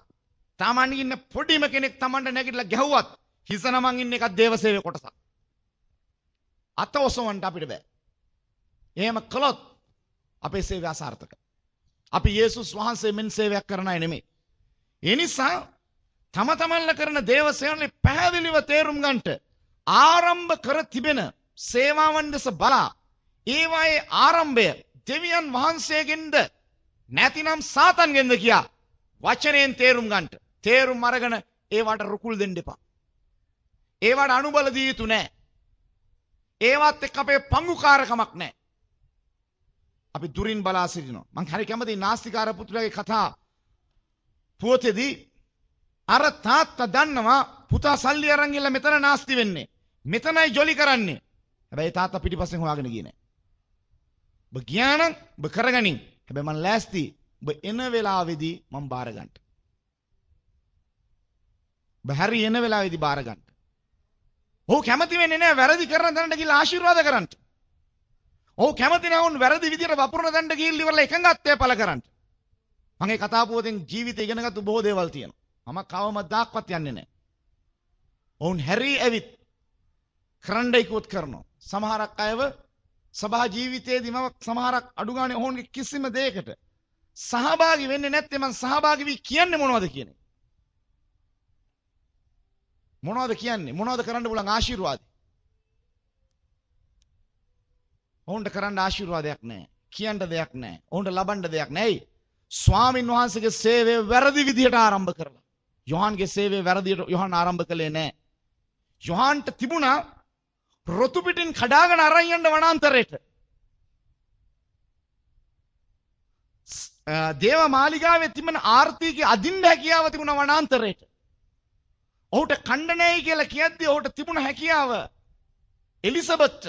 තමන් ඉන්න පොඩිම කෙනෙක් තමන්ට නැගිටලා ගැහුවත් හිස නමන් ඉන්න එකක් දේව සේවයේ කොටසක්. අත ඔසවන්න අපිට බෑ. එහෙම කළොත් අපේ සේවය අසාර්ථකයි. අපි යේසුස් වහන්සේ මෙන් සේවයක් කරන අය නෙමෙයි. ඒ නිසා තම තමන්ලා කරන දේව සේවයේ පැහැදිලිව තේරුම් ගන්නට ආරම්භ කර තිබෙන සේවාවන් දෙස බලා ඒවායේ ආරම්භය දෙවියන් වහන්සේගෙන්ද නැතිනම් සාතන්ගෙන්ද කියා වචනයෙන් තේරුම් ගන්නට. තේරුම් අරගෙන ඒවට රුකුල් දෙන්න එපා. ඒවට අනුබල දිය යුතු නැහැ. ඒවත් එක්ක අපේ පංගුකාරකමක් නැහැ. අපි දුරින් බලා සිටිනවා. මං හරි කැමති නාස්තිකාර පුත්‍රයාගේ කතා පුවතේදී අර තාත්තා දන්නවා පුතා සල්ලි අරන් ගිහලා මෙතන නාස්ති වෙන්නේ. මෙතනයි ජොලි කරන්නේ. හැබැයි තාත්තා පිටිපස්සෙන් හොයාගෙන ගියේ නැහැ. ඔබ ගියා නම් ඔබ කරගනින්. හැබැයි මං ලෑස්ති ඔබ එන වෙලාවේදී මං බාර ගන්න. ඔබ හරි එන වෙලාවේදී බාර ගන්න. ඔහු කැමති වෙන්නේ නැහැ වැරදි කරන තැනට ගිහලා ආශිර්වාද කරන්න. ඔහු කැමති නැහැ උන් වැරදි විදියට වපුරන තැනට ගිහිල්ලා ඉවරලා එකඟත්වය පළ කරන්න. මම මේ කතා පුවතෙන් ජීවිතය ඉගෙනගත්තු බොහෝ දේවල් තියෙනවා. මම කවමදාක්වත් යන්නේ නැහැ. ඔවුන් හැරි ඇවිත් කරන්නයිකුත් කරනවා. සමහරක් අයව සභා ජීවිතයේදී මම සමහරක් අඩු ගානේ ඔවුන්ගේ කිසිම දෙයකට සහභාගී වෙන්නේ නැත්නම් මම සහභාගී වී කියන්නේ මොනවද කියන්නේ? මොනවද කියන්නේ? මොනවද කරන්න බුලන් ආශිර්වාද? ඔවුන්ට කරන්න ආශිර්වාදයක් නැහැ. කියන්න දෙයක් නැහැ. ඔවුන්ට ලබන්න දෙයක් නැහැ. ස්වාමින් වහන්සේගේ සේවය වැරදි විදියට ආරම්භ කරලා. යොහන්ගේ සේවය වැරදියට යොහන් ආරම්භ කළේ නැහැ. යොහන්ට තිබුණා රොතු පිටින් කඩාගෙන අරන් යන්න වනාන්තරයට. දේව මාලිගාවේ තිබෙන ආර්ථිකයේ අදින්න හැකියාව තිබුණ වනාන්තරයට. ඔහුට කණ්ඩ නැහැ කියලා කියද්දී ඔහුට තිබුණ හැකියාව එලිසබෙත්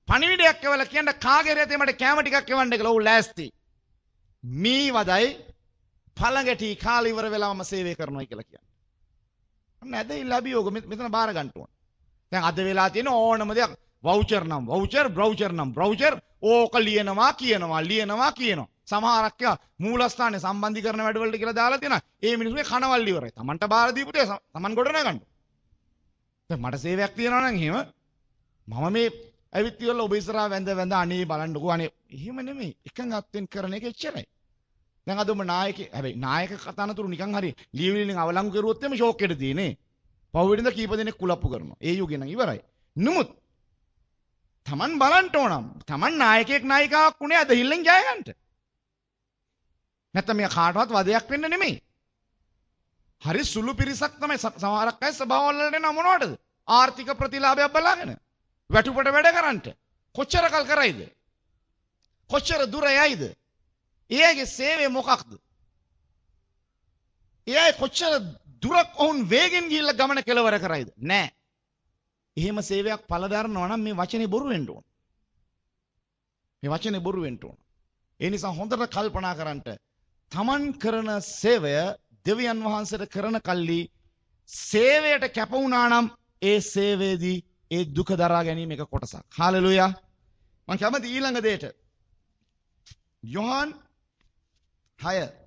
පණිවිඩයක් එවලා කියන්න කාගේ රැතේ මට කැම ටිකක් එවන්න කියලා ඔහු ලෑස්ති. මේ වදයි පළඟටි කාල ඉවර වෙලාවම සේවය කරනවා කියලා කියන්නේ. අන්න ඇදහිල්ල අභියෝග මෙතන බාර ගන්න ඕන. දැන් අද වෙලා තියෙන ඕනම දෙයක් වවුචර් නම් වවුචර් බ්‍රවුචර් නම් බ්‍රවුචර් ඕක ලියනවා කියනවා. සමහරක් මූලස්ථානයේ සම්බන්ධීකරණ වැඩවලට කියලා දාලා තියෙනවා. ඒ මිනිස්සුගේ කනවල් ඉවරයි. Tamanට බාර දීපු දේ Taman ගොඩ නගන්න. දැන් මට සේවයක් තියෙනවා නම් එහෙම මම මේ ඇවිත් ඉවරලා ඔබ ඉස්සරහා වැඳ අනේ බලන්නකෝ අනේ එහෙම නෙමෙයි. එකඟත්වෙන් කරන එක එච්චරයි. දැන් අද ඔබ හැබැයි නායක කතානතුරු නිකන් හරි ලියවිලින් අවලංගු කරුවොත් එමේ ෂෝක් එකට තියෙන්නේ. පහුවෙනින්ද කීප දෙනෙක් කුලප්පු කරනවා. ඒ යුගේ නම් ඉවරයි. නමුත් Taman බලන්න ඕනම්. Taman නායකයෙක් නායිකාවක් උනේ අද හිල්ලෙන් ජය ගන්නට. නැත්නම් මේ කාටවත් වදයක් වෙන්න නෙමෙයි. හරි සුළු පිරිසක් තමයි සමහරක් අය සභාවල් වලට එන මොනවටද? ආර්ථික ප්‍රතිලාභයක් බලාගෙන. වැටුපට වැඩ කරන්නට. කොච්චර කල් කරයිද? කොච්චර දුර යයිද? එයාගේ සේවය මොකක්ද? එයා කොච්චර දුරක් ඔවුන් වේගෙන් ගිහිල්ලා ගමන කෙලවර කරයිද? නෑ. එහෙම සේවයක් පළදරනවා නම් මේ වචනේ බොරු වෙන්න ඕන. මේ වචනේ බොරු වෙන්න ඕන. ඒ නිසා හොඳට කල්පනා කරන්ට තමන් කරන සේවය දෙවියන් වහන්සේට කරන කල්ලි සේවයට කැප වුණා නම් ඒ සේවයේදී ඒ දුක දරා ගැනීම එක කොටසක්. හාලෙලූයා. මම කැමති ඊළඟ දෙයට. යොහන් 6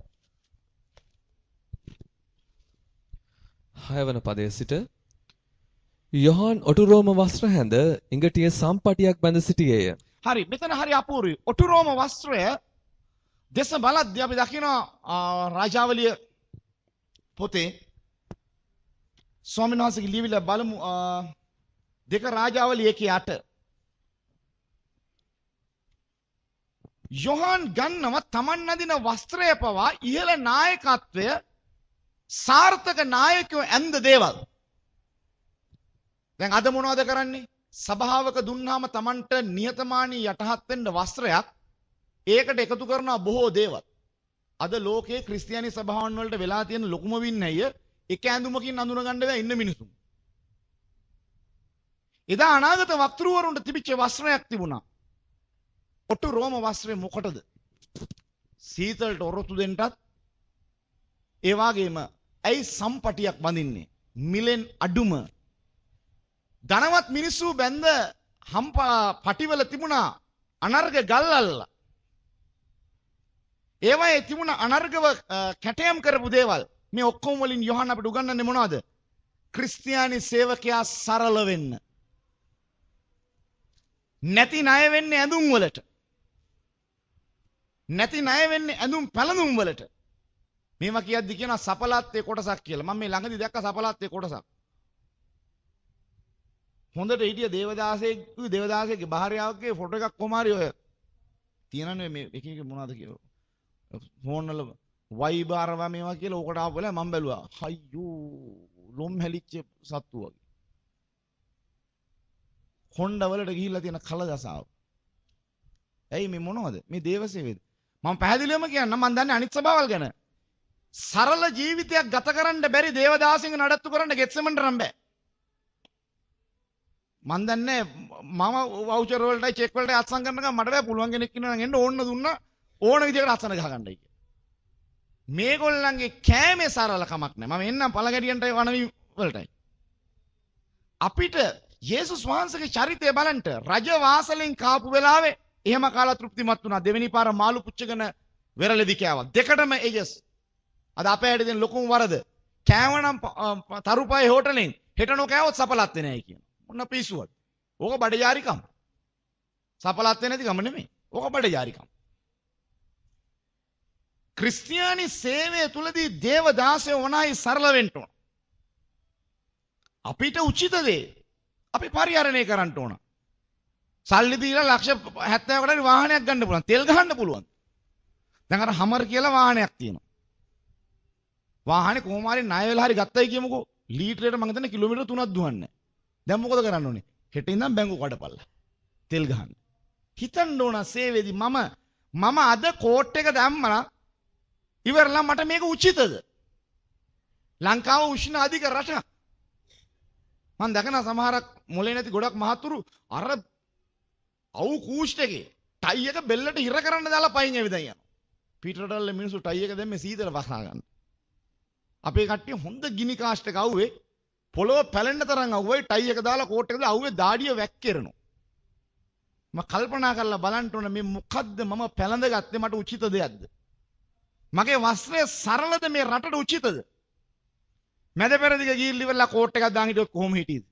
වන පදයේ සිට යොහාන් ඔටුරෝම වස්ත්‍ර හැඳ ඉඟටිය සම්පටියක් බැඳ සිටියේය. හරි මෙතන හරි අපූර්වයි. ඔටුරෝම වස්ත්‍රය දෙස බලද්දී අපි දකිනවා රාජාවලිය පොතේ ස්වාමීන් වහන්සේගේ ලියවිලා බලමු දෙක රාජාවලිය 1:8 යොහාන් ගන්නව තමන් අඳින වස්ත්‍රය පවා ඉහළ නායකත්වය සාර්ථක නායකයෝ ඇඳ දේවල්. දැන් අද මොනවද කරන්නේ? සභාවක දුන්නාම තමන්ට නියතමානී යටහත් වෙන්න වස්ත්‍රයක් ඒකට එකතු කරන බොහෝ දේවල්. අද ලෝකයේ ක්‍රිස්තියානි සභාවන් වලට වෙලා තියෙන ලොකුම වින්නය එක ඇඳුමකින් අඳුන ගන්න බෑ ඉන්න මිනිසුන්. එදා අනාගත වක්තෘවරුන්ට තිබිච්ච වස්ත්‍රයක් තිබුණා. ඔටු රෝම වස්ත්‍රය මොකටද? සීතලට ඔරොත්තු දෙන්නටත් ඒ වගේම ඇයි සම්පටියක් බඳින්නේ? මිලෙන් අඩුම ධනවත් මිනිස්සු බැඳ පටිවල තිබුණා අනර්ග ගල්වල. ඒවයේ තිබුණ අනර්ගව කැටයම් කරපු දේවල්. මේ ඔක්කොම වලින් යොහන් අපිට උගන්වන්නේ මොනවද? ක්‍රිස්තියානි සේවකයා සරල වෙන්න. නැති ණය වෙන්නේ ඇඳුම් වලට. නැති ණය වෙන්නේ ඇඳුම් පැළඳුම් වලට. මේවා කියද්දි කියනවා සපලත්යේ කොටසක් කියලා. මම මේ ළඟදී දැක්ක සපලත්යේ කොටසක්. හොඳට හිටිය දේවදාසේගේ භාර්යාවගේ ෆොටෝ එකක් කොමාරි ඔය තියෙනනේ මේ එක එක මොනවද කියලා. ෆෝන් වල වයිබාරවා මේවා කියලා ඕකට ආව වෙලාව මම බැලුවා. අයියෝ ලොම් හැලිච්ච සත්තු වගේ. හොණ්ඩ වලට ගිහිල්ලා තියෙන කලදසාව. ඇයි මේ මොනවද? මේ දේවසේවේද? මම පැහැදිලිවම කියන්නම් මම දන්නේ අනිත් සභාවල් ගැන. සරල ජීවිතයක් ගත කරන්න බැරි දේවදාසින්ව නඩත්තු කරන්න ගෙත්සෙමන්ට නම් බෑ. මම දන්නේ මම වවුචර් වලටයි චෙක් වලටයි අත්සන් කරනකම් මට බෑ පුළුවන් කෙනෙක් ඉන්නවා නම් එන්න ඕන්න දුන්නා ඕන විදිහකට අත්සන් ගහගන්නයි කිය. මේගොල්ලන්ගේ කෑමේ සරලකමක් නෑ. මම එන්නම් පළගැටියන්ටයි වණවි වලටයි. අපිට යේසුස් වහන්සේගේ චරිතය බලන්න රජ වාසලෙන් කාපු වෙලාවේ එහෙම කාලා තෘප්තිමත් වුණා. දෙවෙනි පාර මාළු පුච්චගෙන වෙරළෙදි කෑවා. දෙකටම එජස්. අද අපේ හැටි දෙන ලොකුම වරද කෑවනම් තරුපයි හෝටලෙන් හෙට නොකෑවොත් සපලත් වෙන්නේ නැහැ කියන. මොන පිස්සුවක්ද? ඕක බඩජාරිකම්. සපලත් වෙන්නේ නැති කම නෙමෙයි. ඕක බඩජාරිකම්. ක්‍රිස්තියානි සේවය තුලදී දේවදාසය වනායි සරල වෙන්න ඕන. අපිට උචිත දේ අපි පරිහරණය කරන්න ඕන. සල්ලි දීලා ලක්ෂ 70කට වාහනයක් ගන්න පුළුවන්. තෙල් ගහන්න පුළුවන්. දැන් අර හමර් කියලා වාහනයක් තියෙනවා. වාහනේ කොහොම හරි ණය වෙලා හරි ගත්තයි කියමුකෝ. ලීටරයට මම හිතන්නේ කිලෝමීටර 3ක් දුවන්නේ. දැන් මොකද කරන්න ඕනේ? හෙට ඉඳන් බැංකු කඩපල්ලා. තෙල් ගහන්න. හිතන්න ඕන සේවේදී මම අද කෝට් එක දැම්මනම් ඉවරලා මට මේක උචිතද? ලංකාව උෂ්ණ අධික රටක්. මම දැකන සමහරක් මොලේ නැති ගොඩක් මහතුරු අර අවු කූෂ්ටකේ ටයි එක බෙල්ලට හිර කරන්න දාලා පයින් ඇවිදන් යනවා. පිටරටවල මිනිස්සු ටයි එක දැම්මේ සීතල වසා ගන්න. අපේ කට්ටිය හොඳ ගිනි කාස්ට් එක අවුවේ පොළොව පැලෙන්න තරම් අවුවේ ටයි එක දාලා කෝට් එක දාලා අවුවේ දාඩිය වැක්කිරනවා. මම කල්පනා කරලා බලන්න ඕන මේ මොකද්ද මම පැලඳගත්තේ මට උචිත දෙයක්ද? මගේ වස්ත්‍රය සරලද මේ රටට උචිතද? මැද පෙරදිග ගිහිල්ලා ඉවරලා කෝට් එකක් දාන් හිටියොත් කොහොම හිටියේද?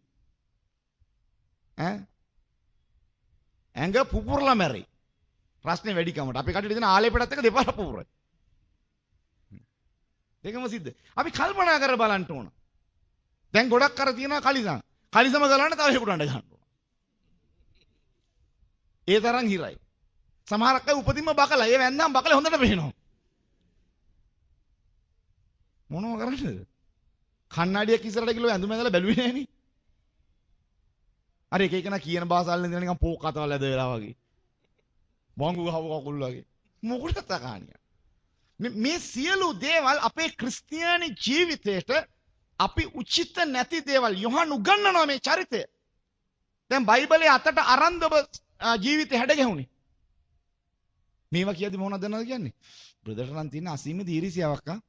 ඇඟ පුපුරලා මැරෙයි. ප්‍රශ්නේ වැඩි කමට. අපි කටට දෙන ආලේපටත් එක දෙපාරක් පුපුරයි. දෙකම සිද්ධ. අපි කල්පනා කර බලන්න ඕන. දැන් ගොඩක් කර තියෙනවා කලිසම්. කලිසම ගලන්න තව හේකුටන්න ගන්න ඕන. ඒ තරම් හිරයි. සමහරක් අය උපතින්ම බකලා. ඒ වැන්දාම බකලා හොඳට පේනවා. මොනව කරන්නේද? කන්නඩියක් ඉස්සරහට ගිහලා ඇඳුම ඇඳලා බැලුවේ නෑනේ. අර එක එකනා කියන භාෂාවලින් දෙන නිකන් පෝක් කතාවල් ඇද වෙලා වගේ. වංගු ගහව කකුල් වගේ. මොකටද තකානිය? මේ සියලු දේවල් අපේ ක්‍රිස්තියානි ජීවිතේට අපි උචිත නැති දේවල් යොහන් උගන්වනවා මේ චරිතය. දැන් බයිබලයේ අතට අරන් ඔබ ජීවිතේ හැඩ ගැහුනේ. මේවා කියද්දි මොනවද දන්නවද කියන්නේ? බ්‍රදර්ට නම් තියෙන අසීමිත ඊර්ෂ්‍යාවක් ආ.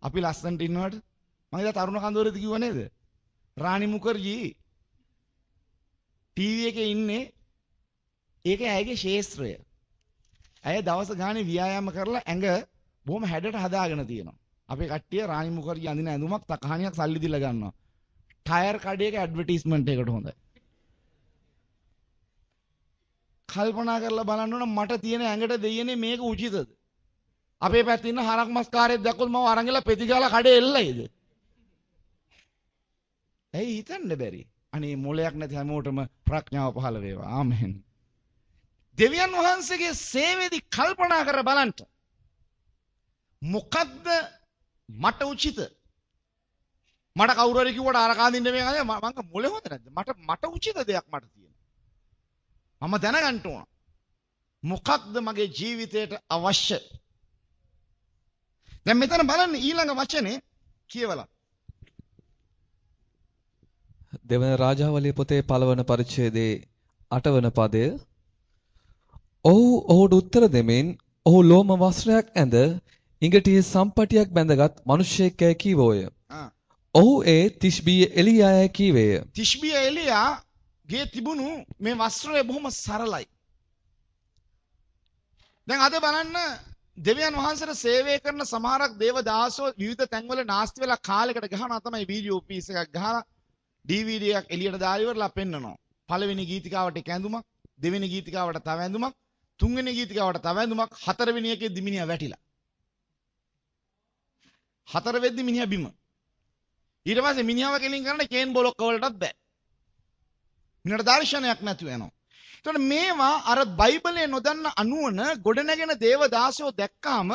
අපි ලස්සනට ඉන්නවට මම ඉතින් තරුණ කන්දෝරේදී කිව්වා නේද? රාණි මුඛර්ජී ටීවී එකේ ඉන්නේ ඒක ඇයගේ ශේස්ත්‍රය. ඇය දවස් ගානේ ව්‍යායාම කරලා ඇඟ බොහොම හැඩට හදාගෙන තියෙනවා. අපේ කට්ටිය රාණි මුඛර්ජී අඳින ඇඳුමක් තකහණියක් සල්ලි දීලා ගන්නවා. ටයර් කඩේක ඇඩ්වර්ටයිස්මන්ට් එකට හොඳයි. කල්පනා කරලා බලන්න ඕන මට තියෙන ඇඟට දෙයනේ මේක උචිතද? අපේ පැත්තේ ඉන්න හරක් මස් කාර්යයක් දැක්කොත් මම අරන් ගිහලා පෙතිගාලා කඩේ එල්ලයිද? ඇයි හිතන්න බැරි? අනේ මොලයක් නැති හැමෝටම ප්‍රඥාව පහළ වේවා. ආමෙන්. දෙවියන් වහන්සේගේ සේවයේදී කල්පනා කර බලන්න. මොකද්ද මට උචිත? මට කවුරු හරි කිව්වට අර කාඳින්න මේ ගානේ මං මොලේ හොඳ නැද්ද? මට උචිත දෙයක් මට තියෙනවා. මම දැනගන්න ඕන. මොකක්ද මගේ ජීවිතයට අවශ්‍ය? දැන් මෙතන බලන්න ඊළඟ වචනේ කියවලා. දෙවන රාජාවලිය පොතේ 5 වන පරිච්ඡේදයේ 8 වන පදය ඔහුට උත්තර දෙමින් ඔහු ලෝම වස්ත්‍රයක් ඇඳ ඉඟටියේ සම්පටියක් බැඳගත් මිනිසෙක්යයි කීවෝය. ඔහු ඒ තිෂ්බී එලියායයි කීවේය. තිෂ්බී එලියාගේ තිබුණු මේ වස්ත්‍රය බොහොම සරලයි. දැන් අද බලන්න දෙවියන් වහන්සේට සේවය කරන සමහරක් දේවදාසෝ විවිධ තැන්වල නාස්ති වෙලා කාලයකට ගහනවා තමයි වීඩියෝ පීස් එකක් ගහලා DVD එකක් එළියට දාලා ඉවරලා පෙන්නනවා. පළවෙනි ගීතිකාවට එක ඇඳුමක්, දෙවෙනි ගීතිකාවට තව ඇඳුමක්, තුන්වෙනි ගීතිකාවට තව ඇඳුමක්, හතරවෙනි එකේදී මිනිහා වැටිලා. හතර වෙද්දි මිනිහා බිම. ඊට පස්සේ මිනිහාව කෙලින් කරන්න චේන් බොලොක්ක වලටත් බෑ. මිනිහට දර්ශනයක් නැතුව යනවා. එතකොට මේවා අර බයිබලයේ නොදන්න අනුවන ගොඩනැගෙන දේවදාසයෝ දැක්කාම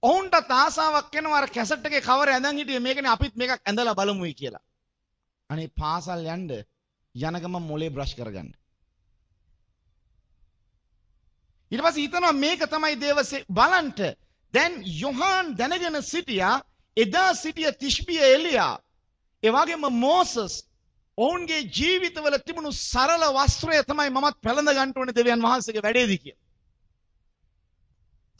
ඔවුන්ට ආසාවක් එනවා අර කැසට් එකේ කවර් ඇඳන් හිටියේ මේකනේ අපිත් මේකක් ඇඳලා බලමුයි කියලා. අනේ පාසල් යන්න යන ගමන් මොලේ බ්‍රෂ් කරගන්න. ඊට පස්සේ හිතනවා මේක තමයි දේවසේ බලන්ට. දැන් යොහාන් දැනගෙන සිටියා එදා සිටිය තිෂ්බී එලියා ඒ වගේම මෝසස් ඔවුන්ගේ ජීවිතවල තිබුණු සරල වස්ත්‍රය තමයි මමත් පැළඳ ගන්න ඕනේ දෙවියන් වහන්සේගේ වැඩේදී කියලා.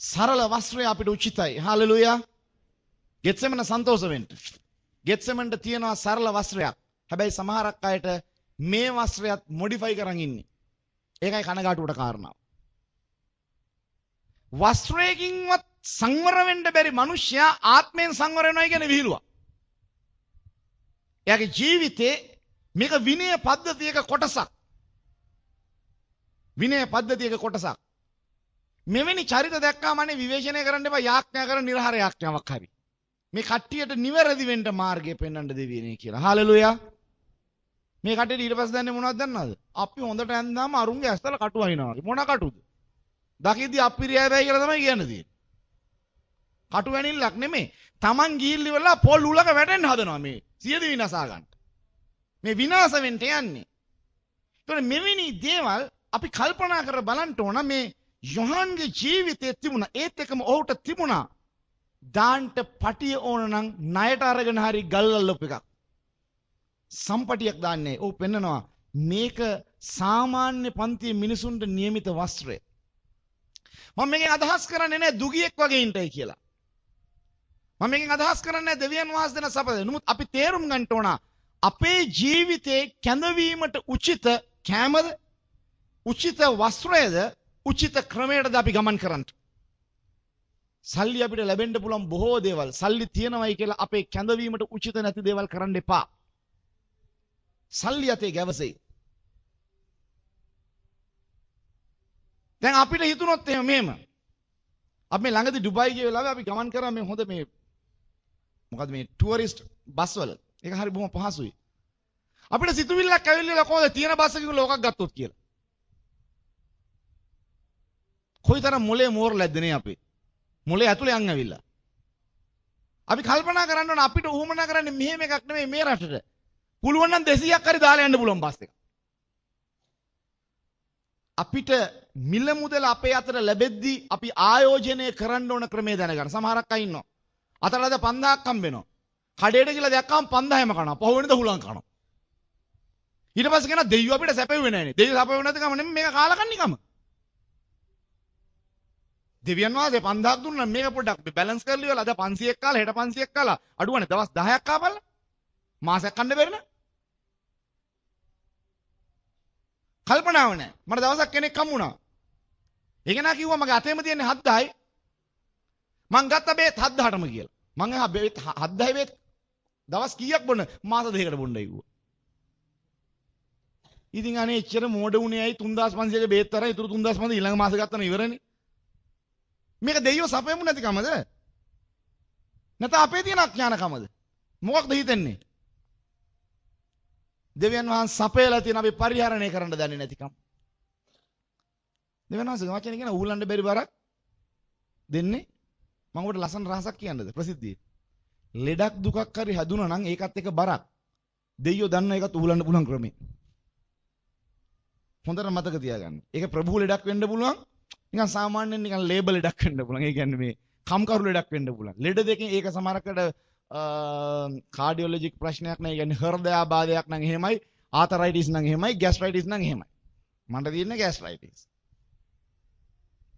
සරල වස්ත්‍රය අපිට උචිතයි. හාලෙලූයා. ගෙත්සෙමන සන්තෝෂ වෙන්න. ගෙත්සෙමන්ට තියෙනවා සරල වස්ත්‍රයක්. හැබැයි සමහරක් අයට මේ වස්ත්‍රයත් මොඩිෆයි කරන් ඉන්නේ. ඒකයි කනගාටුවට කාරණාව. වස්ත්‍රයකින්වත් සංවර වෙන්න බැරි මිනිසයා ආත්මයෙන් සංවර වෙනවා කියන විහිළුවක්. එයාගේ ජීවිතේ මේක විනය පද්ධතියක කොටසක්. විනය පද්ධතියක කොටසක්. මෙවැනි චරිත දැක්කාම අනේ විවේචනය කරන්න එපා යාඥා කරන නිර්හාර යාඥාවක් හරි. මේ කට්ටියට නිවැරදි වෙන්න මාර්ගය පෙන්වන්න දෙවියනේ කියලා. හාලෙලූයා. මේ කට්ටියට ඊට පස්සේ දන්නේ මොනවද දන්නවද? අපි හොඳට ඇඳාම අරුන්ගේ ඇස්තල කටු වහිනවා. මොන කටුද? දකිද්දි අපිරියයි බෑ කියලා තමයි කියන්නේ තියෙන්නේ. කටු වැනිල්ලක් නෙමෙයි. Taman ගිහිල්ලි වෙලා පොල් උලක වැටෙන්න හදනවා මේ. සියදි විනාසා ගන්න. මේ විනාශ වෙන්න යන්නේ. ඒතකොට මෙවැනි දේවල් අපි කල්පනා කර බලන්න ඕන මේ යොහාන්ගේ ජීවිතයේ තිබුණා. ඒත් එකම ඔහුට තිබුණා දාන්ට පටිය ඕන නම් ණයට අරගෙන හරි ගල්වලප් එකක්. සම්පටියක් දාන්නේ. ඔව් පෙන්නනවා මේක සාමාන්‍ය පන්තියේ මිනිසුන්ට නියමිත වස්ත්‍රය. මම මේකෙන් අදහස් කරන්නේ නැහැ දුගියෙක් වගේ ඉන්නයි කියලා. මම මේකෙන් අදහස් කරන්නේ දෙවියන් වහන්සේ දෙන සපද. නමුත් අපි තේරුම් ගන්න ඕන අපේ ජීවිතේ කැඳවීමට උචිත කැමද උචිත වස්ත්‍රයද උචිත ක්‍රමයටද අපි ගමන් කරන්නේ. සල්ලි අපිට ලැබෙන්න පුළුවන් බොහෝ දේවල් සල්ලි තියනවයි කියලා අපේ කැඳවීමට උචිත නැති දේවල් කරන්න එපා. සල්ලි යතේ ගැවසෙයි. දැන් අපිට හිතුනොත් එහෙම මෙහෙම. අපි මේ ළඟදී ඩුබායි ගිය වෙලාවේ අපි ගමන් කරා මේ හොඳ මේ මොකද්ද මේ ටුවරිස්ට් බස් වල. ඒක හරි බොහොම පහසුයි. අපිට සිතුවිල්ලක් ඇවිල්ලා කොහොමද තියෙන බස් එකකින් ලෝකයක් ගත්තොත් කියලා. කොයිතරම් මොලේ මෝරලද්ද නේ අපේ. මොලේ ඇතුලේ යන් ඇවිල්ලා. අපි කල්පනා කරන්න ඕන අපිට උවමනා කරන්නේ මෙහෙම එකක් නෙමෙයි මේ රටට. පුළුවන් නම් 200ක් හරි දාලා යන්න පුළුවන් බස් එක. අපිට මිල මුදල අපේ අතට ලැබෙද්දී අපි ආයෝජනය කරන්න ඕන ක්‍රමය දැනගන්න. සමහරක් අය ඉන්නවා. අතට 5000ක් හම්බ වෙනවා. කඩේට ගිහලා දැක්කම 5000ම කනවා. පහුවෙනිද හුලං කනවා. ඊට පස්සේ කියනවා දෙයියෝ අපිට සැපෙන්නේ නැහැ නේ. දෙයියෝ සැපෙන්නේ නැති කම නෙමෙයි මේක කාලකන්නිකම. දෙවියන් වහන්සේ 5000ක් දුන්නා මේක පොඩ්ඩක් බැලන්ස් කරලා ඉවරලා අද 500ක් කාලා හෙට 500ක් කාලා අඩුවනේ දවස් 10ක් කාපල්ලා. මාසයක් කන්න බැරි නේ. කල්පනාව නැහැ. මට දවසක් කෙනෙක් හම්බුණා. ඒක නා කිව්වා මගේ අතේම තියෙන්නේ 7000යි. මං ගත්ත බේත් 7000ටම කියලා. මං අහා බේත් 7000 බේත් දවස් කීයක් බොන්න? මාස දෙකකට බොන්නයි කිව්වා. ඉතින් අනේ එච්චර මෝඩ උනේ ඇයි 3500ක බේත් තරයි ඉතුරු 3500 ඊළඟ මාසෙ ගත්තා නේ ඉවරනේ. මේක දෙයියෝ සපයමු නැති කමද? නැත්නම් අපේ තියෙන අඥානකමද? මොකක්ද හිතන්නේ? දෙවියන් වහන්සේ සපයලා තියෙන අපි පරිහරණය කරන්න දන්නේ නැතිකම. දෙවියන් වහන්සේ වචනේ කියන ඌලන්න බැරි බරක් දෙන්නේ. මම ඔබට ලස්සන රහසක් කියන්නද ප්‍රසිද්ධියේ. ලෙඩක් දුකක් හරි හැදුනා නම් ඒකත් එක බරක්. දෙයියෝ දන්න එකත් ඌලන්න පුළුවන් ක්‍රමේ. හොඳට මතක තියාගන්න. ඒක ප්‍රභූ ලෙඩක් වෙන්න පුළුවන්. නිකන් සාමාන්‍යයෙන් නිකන් ලේබල් ලෙඩක් වෙන්න පුළුවන්. ඒ කියන්නේ මේ කම්කරු ලෙඩක් වෙන්න පුළුවන්. ලෙඩ දෙකෙන් ඒක සමහරකට කාඩියොලොජික් ප්‍රශ්නයක් නෑ. ඒ කියන්නේ හෘදයාබාධයක් නම් එහෙමයි, ආතරයිටිස් නම් එහෙමයි, ગેස්ට්‍රයිටිස් නම් එහෙමයි. මන්ට තියෙන්නේ ગેස්ට්‍රයිටිස්.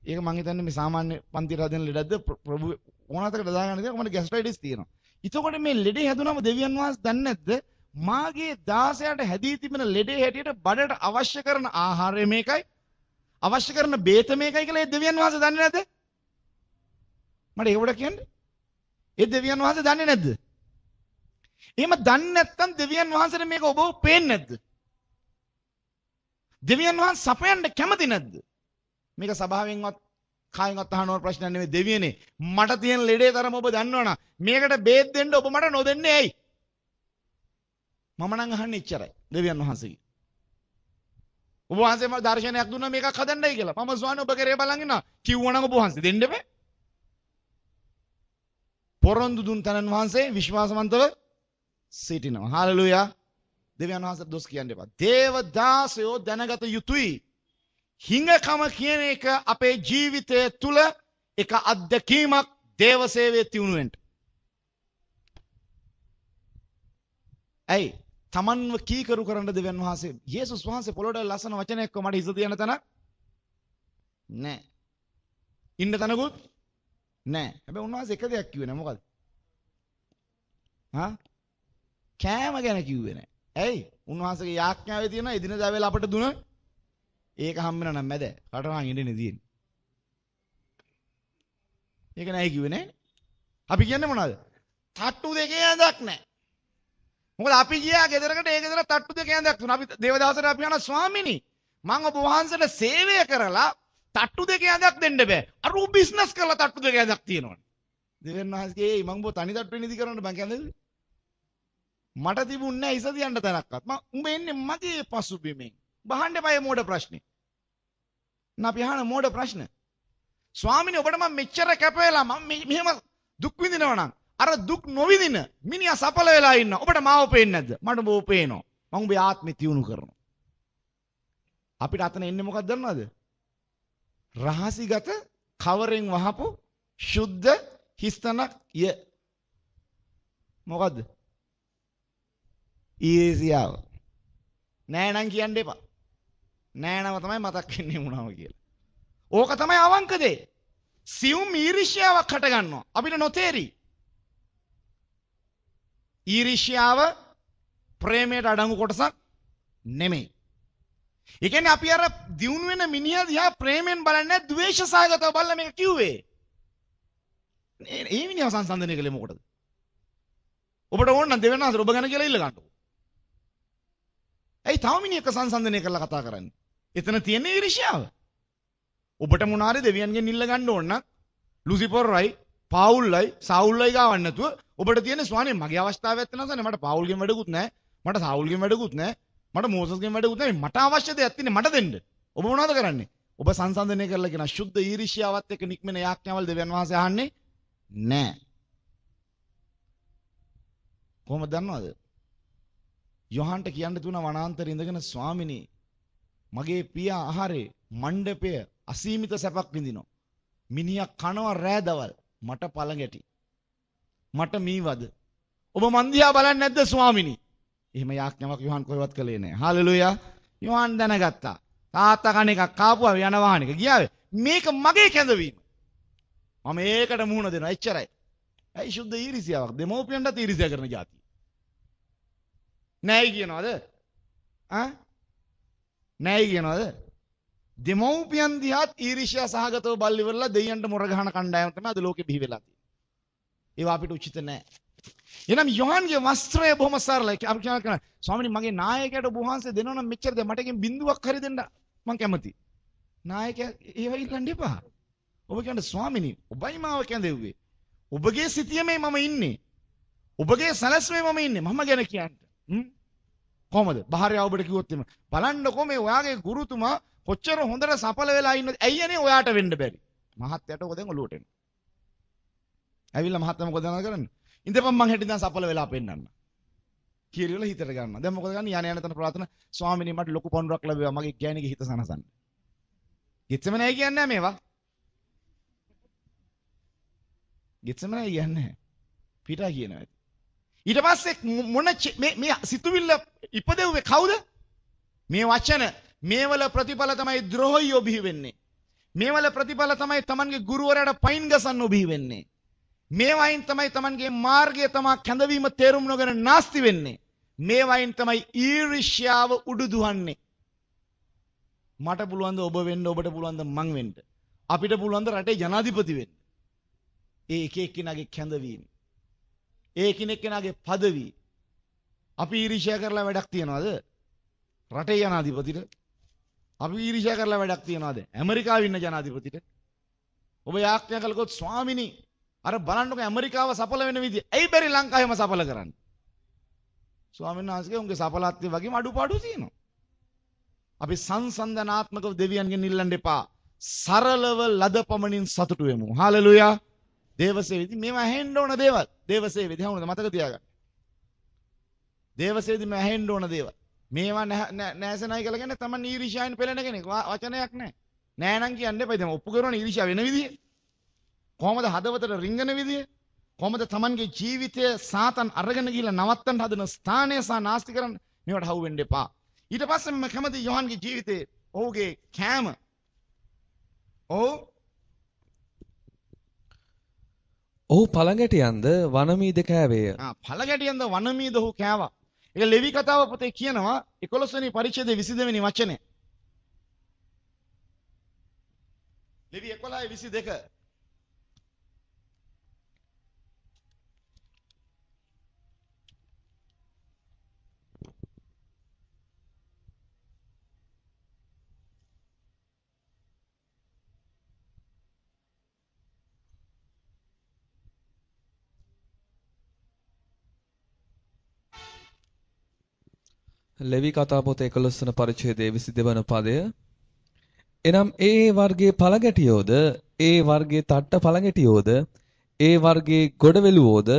ඒක මං හිතන්නේ මේ සාමාන්‍ය පන්තියට හදන ලෙඩක්ද ප්‍රභූ ඕනතරකට දාගන්න දෙයක් මට ગેස්ට්‍රයිටිස් තියෙනවා. එතකොට මේ ලෙඩේ හැදුනම දෙවියන් වහන්සේ දන්නේ නැද්ද? මාගේ 16ට හැදී තිබෙන ලෙඩේ හැටියට බඩට අවශ්‍ය කරන ආහාරය මේකයි, අවශ්‍ය කරන බේත මේකයි කියලා ඒ දෙවියන් වහන්සේ දන්නේ නැද්ද? මට ඒකට කියන්නේ ඒ දෙවියන් වහන්සේ දන්නේ නැද්ද? එහෙම දන්නේ නැත්නම් දෙවියන් වහන්සේට මේක ඔබව පේන්නේ නැද්ද? දෙවියන් වහන්සේ සපයන්න කැමති නැද්ද? මේක සභාවෙන්වත් කායෙන්වත් අහන ප්‍රශ්න නෙවෙයි දෙවියනේ. මට තියෙන ලෙඩේ තරම ඔබ දන්නවනම් මේකට බේත් දෙන්න ඔබ මට නොදෙන්නේ ඇයි? මම නම් අහන්නේ එච්චරයි දෙවියන් වහන්සේගේ. ඔබ වහන්සේ මට දර්ශනයක් දුන්නා මේකක් හදන්නයි කියලා. මම ස්වාමී ඔබ කරේ බලන් ඉන්නවා. කිව්වනම් ඔබ වහන්සේ දෙන්න බෑ. පොරොන්දු දුන් තනන් වහන්සේ විශ්වාසවන්තව සිටිනවා. හාලෙලූයා. දෙවියන් වහන්සේට දොස් කියන්න එපා. දේවදාසයෝ දැනගත යුතුයි. හිඟකම කියන එක අපේ ජීවිතය තුළ එක අත්දැකීමක් දේව සේවයේ තියුණුවෙන්ට. ඇයි? තමන්ව කීකරු කරන්න දෙවියන් වහන්සේ යේසුස් වහන්සේ පොළොට ලස්සන වචනයක් කො මට හිත තියන තැන නෑ. ඉන්න තැනකුත් නෑ. හැබැයි උන්වහන්සේ එක දෙයක් කිව්වේ නෑ. මොකද? කෑම ගැන කිව්වේ නෑ. ඇයි? උන්වහන්සේගේ යාඥාවේ තියෙන එදිනදා වේල අපට දුන ඒක හම්බ වෙනා නම් මැද කටවාන් ඉඳින්නේ තියෙන්නේ. ඒක නෑ කිව්වේ නෑ. අපි කියන්නේ මොනවද? තට්ටු දෙකේ ඇඳක් නෑ. මොකද අපි ගියා ගෙදරකට ඒ ගෙදර තට්ටු දෙකේ ඇඳක් තුන. අපි දේවදාසට අපි යනවා ස්වාමිනී මම ඔබ වහන්සේට සේවය කරලා තට්ටු දෙකේ ඇඳක් දෙන්න බෑ. අර උ බිස්නස් කරලා තට්ටු දෙකේ ඇඳක් තියෙනවනේ. දෙවියන් වහන්සේ මම ඔබ තනි තට්ටුවෙන් ඉදි කරන්න බං කියන්නේ. මට තිබුණේ නෑ ඉස තියන්න තැනක්වත්. උඹ එන්නේ මගේ පසුබිමෙන්. බහන්න එපා මේ මෝඩ ප්‍රශ්නේ. අපි අහන මෝඩ ප්‍රශ්න. ස්වාමිනේ ඔබට මම මෙච්චර කැප වෙලා මම මෙහෙම දුක් විඳිනවා නම් අර දුක් නොවිඳින මිනිහා සඵල වෙලා ඉන්න. ඔබට මාව පේන්නේ නැද්ද? මට ඔබව පේනවා. මම ඔබේ ආත්මය තියුණු කරනවා. අපිට අතන එන්නේ මොකක්ද දන්නවද? රහසිගත කවරෙන් වහපු සුද්ධ හිස්තනක් ය. මොකද්ද? ඊර්ෂ්‍යාව. නෑ නම් කියන්න එපා. නෑනම තමයි මතක් වෙන්නේ වුණාම කියලා. ඕක තමයි අවංක දේ. සියුම් ඊර්ෂ්‍යාවක් හට ගන්නවා. අපිට නොතේරි. ඊර්ෂ්‍යාව ප්‍රේමයට අඩංගු කොටසක් නෙමෙයි. ඒ කියන්නේ අපි අර දියුණු වෙන මිනිහා දිහා ප්‍රේමෙන් බලන්නේ ද්වේෂ සහගතව බලලා මේක කිව්වේ. ඒ මිනිහා සංසන්දනය කළේ මොකටද? ඔබට ඕන නම් දෙවෙනි අතර ඔබ ගැන කියලා ඉල්ල ගන්න. ඇයි තව මිනිහෙක් සංසන්දනය කරලා කතා කරන්නේ? එතන තියෙන ඊර්ෂ්‍යාව. ඔබට මොනාරි දෙවියන්ගෙන් ඉල්ල ගන්න ඕන නම් ලුසිෆර්යි, පාවුල්ලයි, සාවුල්ලයි ගාවන්න නැතුව ඔබට තියෙන ස්වාමී මගේ අවස්ථාවක් නැත්නම් මට පාවුල්ගෙන් වැඩකුත් නැහැ. මට සාවුල්ගෙන් වැඩකුත් නැහැ. මට මෝසස්ගෙන් වැඩකුත් නැහැ. මට අවශ්‍ය දෙයක් තියෙන්නේ මට දෙන්න. ඔබ මොනවද කරන්නේ? ඔබ සංසන්දනය කරලා කියන ශුද්ධ ඊර්ෂ්‍යාවත් එක්ක නික්මෙන යාඥාවල් දෙවියන් වහන්සේ අහන්නේ නැහැ. කොහොමද දන්නවද? යොහන්ට කියන්න තුන වනාන්තරේ ඉඳගෙන ස්වාමිනී මගේ පියා ආහාරේ මණ්ඩපය අසීමිත සැපක් විඳිනවා. මිනිහා කනවා රෑදවල් මට පළඟැටි. මට මීවද. ඔබ මන් දිහා බලන්නේ නැද්ද ස්වාමිනී? එහෙම යාඥාවක් යොහන් කොහෙවත් කළේ නැහැ. හාලෙලූයා. යොහන් දැනගත්තා. තාත්තා කණ එකක් කාපුවා යන වාහනයක ගියාවේ. මේක මගේ කැඳවීම. මම ඒකට මුහුණ දෙනවා. එච්චරයි. ඇයි සුද්ධ ඊර්ෂ්‍යාවක්? දෙමෝපියන්ට ඊර්ෂ්‍යා කරන જાතිය. නෑයි කියනවාද? නෑයි කියනවාද? දෙමෝපියන් දිහාත් ඊර්ෂ්‍යා සහගතව බල්ලි ඉවරලා දෙයියන්ට මොර ගහන කණ්ඩායම තමයි අද ලෝකෙ බිහි වෙලා තියෙන්නේ. ඒවා අපිට උචිත නෑ. එනම් යොහන්ගේ වස්ත්‍රය බොහොම සරලයි. අපි කියනවා ස්වාමීනි මගේ නායකයාට ඔබ වහන්සේ දෙනවා නම් මෙච්චර දෙ මට එකෙන් බින්දුවක් හරි දෙන්න මම කැමතියි. නායකයා ඒව ඉල්ලන්න එපා. ඔබ කියන්නේ ස්වාමීනි ඔබයි මාව කැඳෙව්වේ. ඔබගේ සිතියමේ මම ඉන්නේ. ඔබගේ සැලැස්මේ මම ඉන්නේ. මම ගැන කියන්න. කොහමද? බාහිර ඔබට කිව්වොත් එම බලන්නකෝ මේ ඔයාගේ ගුරුතුමා කොච්චර හොඳට සඵල වෙලා ඉන්නද? ඇයියනේ ඔයාට වෙන්න බැරි? මහත්යට ඔක දැන් ඔලුවට එනවා. ඇවිල්ලා මහත්තයා මොකද කරන්නේ? ඉඳපන් මං හෙට ඉඳන් සඵල වෙලා පෙන්නන්න. කියලා හිතට ගන්නවා. දැන් මොකද ගන්නේ? යන තන ප්‍රාර්ථනා ස්වාමීනි මට ලොකු පොන්රක් ලැබෙවා මගේ ගෑණිගේ හිත සනසන්න. ගෙච්චම නැහැ කියන්නේ නැහැ මේවා. ගෙච්චම නැහැ කියන්නේ. පිටා කියනවා. ඊට පස්සේ මොන මේ සිතුවිල්ල ඉපදෙව්වේ කවුද? මේ වචන මේවල ප්‍රතිඵල තමයි ද්‍රෝහියෝ බිහි වෙන්නේ. මේවල ප්‍රතිඵල තමයි Tamanගේ ගුරුවරයාට පයින් ගසන්න බිහි වෙන්නේ. මේ වයින් තමයි Tamanගේ මාර්ගය තමයි කැඳවීම තේරුම් නොගෙන නාස්ති වෙන්නේ. මේ වයින් තමයි ඊර්ෂ්‍යාව උඩුදුවන්නේ. මට පුළුවන් ද ඔබ වෙන්න, ඔබට පුළුවන් ද මං වෙන්න. අපිට පුළුවන් ද රටේ ජනාධිපති වෙන්න. ඒ එක එක්කෙනාගේ කැඳවීම. ඒ එකිනෙකනාගේ পদවි. අපි ඊර්ෂ්‍යා කරලා වැඩක් තියනවද? රටේ ජනාධිපතිට. අපි ඊර්ෂ්‍යා කරලා වැඩක් තියනවද? ඇමරිකාවේ ඉන්න ජනාධිපතිට. ඔබ යාඥා කළකොත් ස්වාමිනී අර බලන්නකො ඇමරිකාව සඵල වෙන විදිය. ඇයි බැරි ලංකාවෙම සඵල කරන්න? ස්වාමීන් වහන්සේගේ උන්ගේ සඵලත්වයේ වගේම අඩුපාඩු තියෙනවා. අපි සංසන්දනාත්මකව දෙවියන්ගෙන් ඉල්ලන්න එපා. සරලව ලද පමණින් සතුටු වෙමු. හාලෙලූයා. දේවසේවිදි මේවා ඇහෙන්න ඕන දේවල්. දේවසේවිදි හවුනද මතක තියාගන්න. දේවසේවිදි මේ ඇහෙන්න ඕන දේවල්. මේවා නැසනයි කියලා කියන්නේ තමන් ඊර්ෂ්‍යාවෙන් පෙළෙන කෙනෙක්. වචනයක් නැහැ. නෑ නම් කියන්න එපා. දැන් ඔප්පු කරන ඊර්ෂ්‍යාව වෙන විදිය. කොහොමද හදවතට රිංගන විදිය? කොහොමද තමන්ගේ ජීවිතය සාතන් අරගෙන ගිහිල්ලා නවත්තන්න හදන ස්ථානය සහ නාස්ති කරන්න මේවට හවු වෙන්න එපා. ඊට පස්සේ මම කැමති යොහන්ගේ ජීවිතේ ඔහුගේ කෑම. ඔහු පළඟැටියන්ද වනමීද කෑවේය. පළඟැටියන්ද වනමීද ඔහු කෑවා. ඒක ලෙවි කතාව පොතේ කියනවා 11 වෙනි පරිච්ඡේදයේ 22 වෙනි වචනේ. ලෙවි 11:22. ලෙවි කතා පොත 11 වන පරිච්ඡේදයේ 22 වන පදය. එනම් ඒ වර්ගයේ පළඟැටියෝද, ඒ වර්ගයේ තට්ට පළඟැටියෝද, ඒ වර්ගයේ ගොඩවැලුවෝද,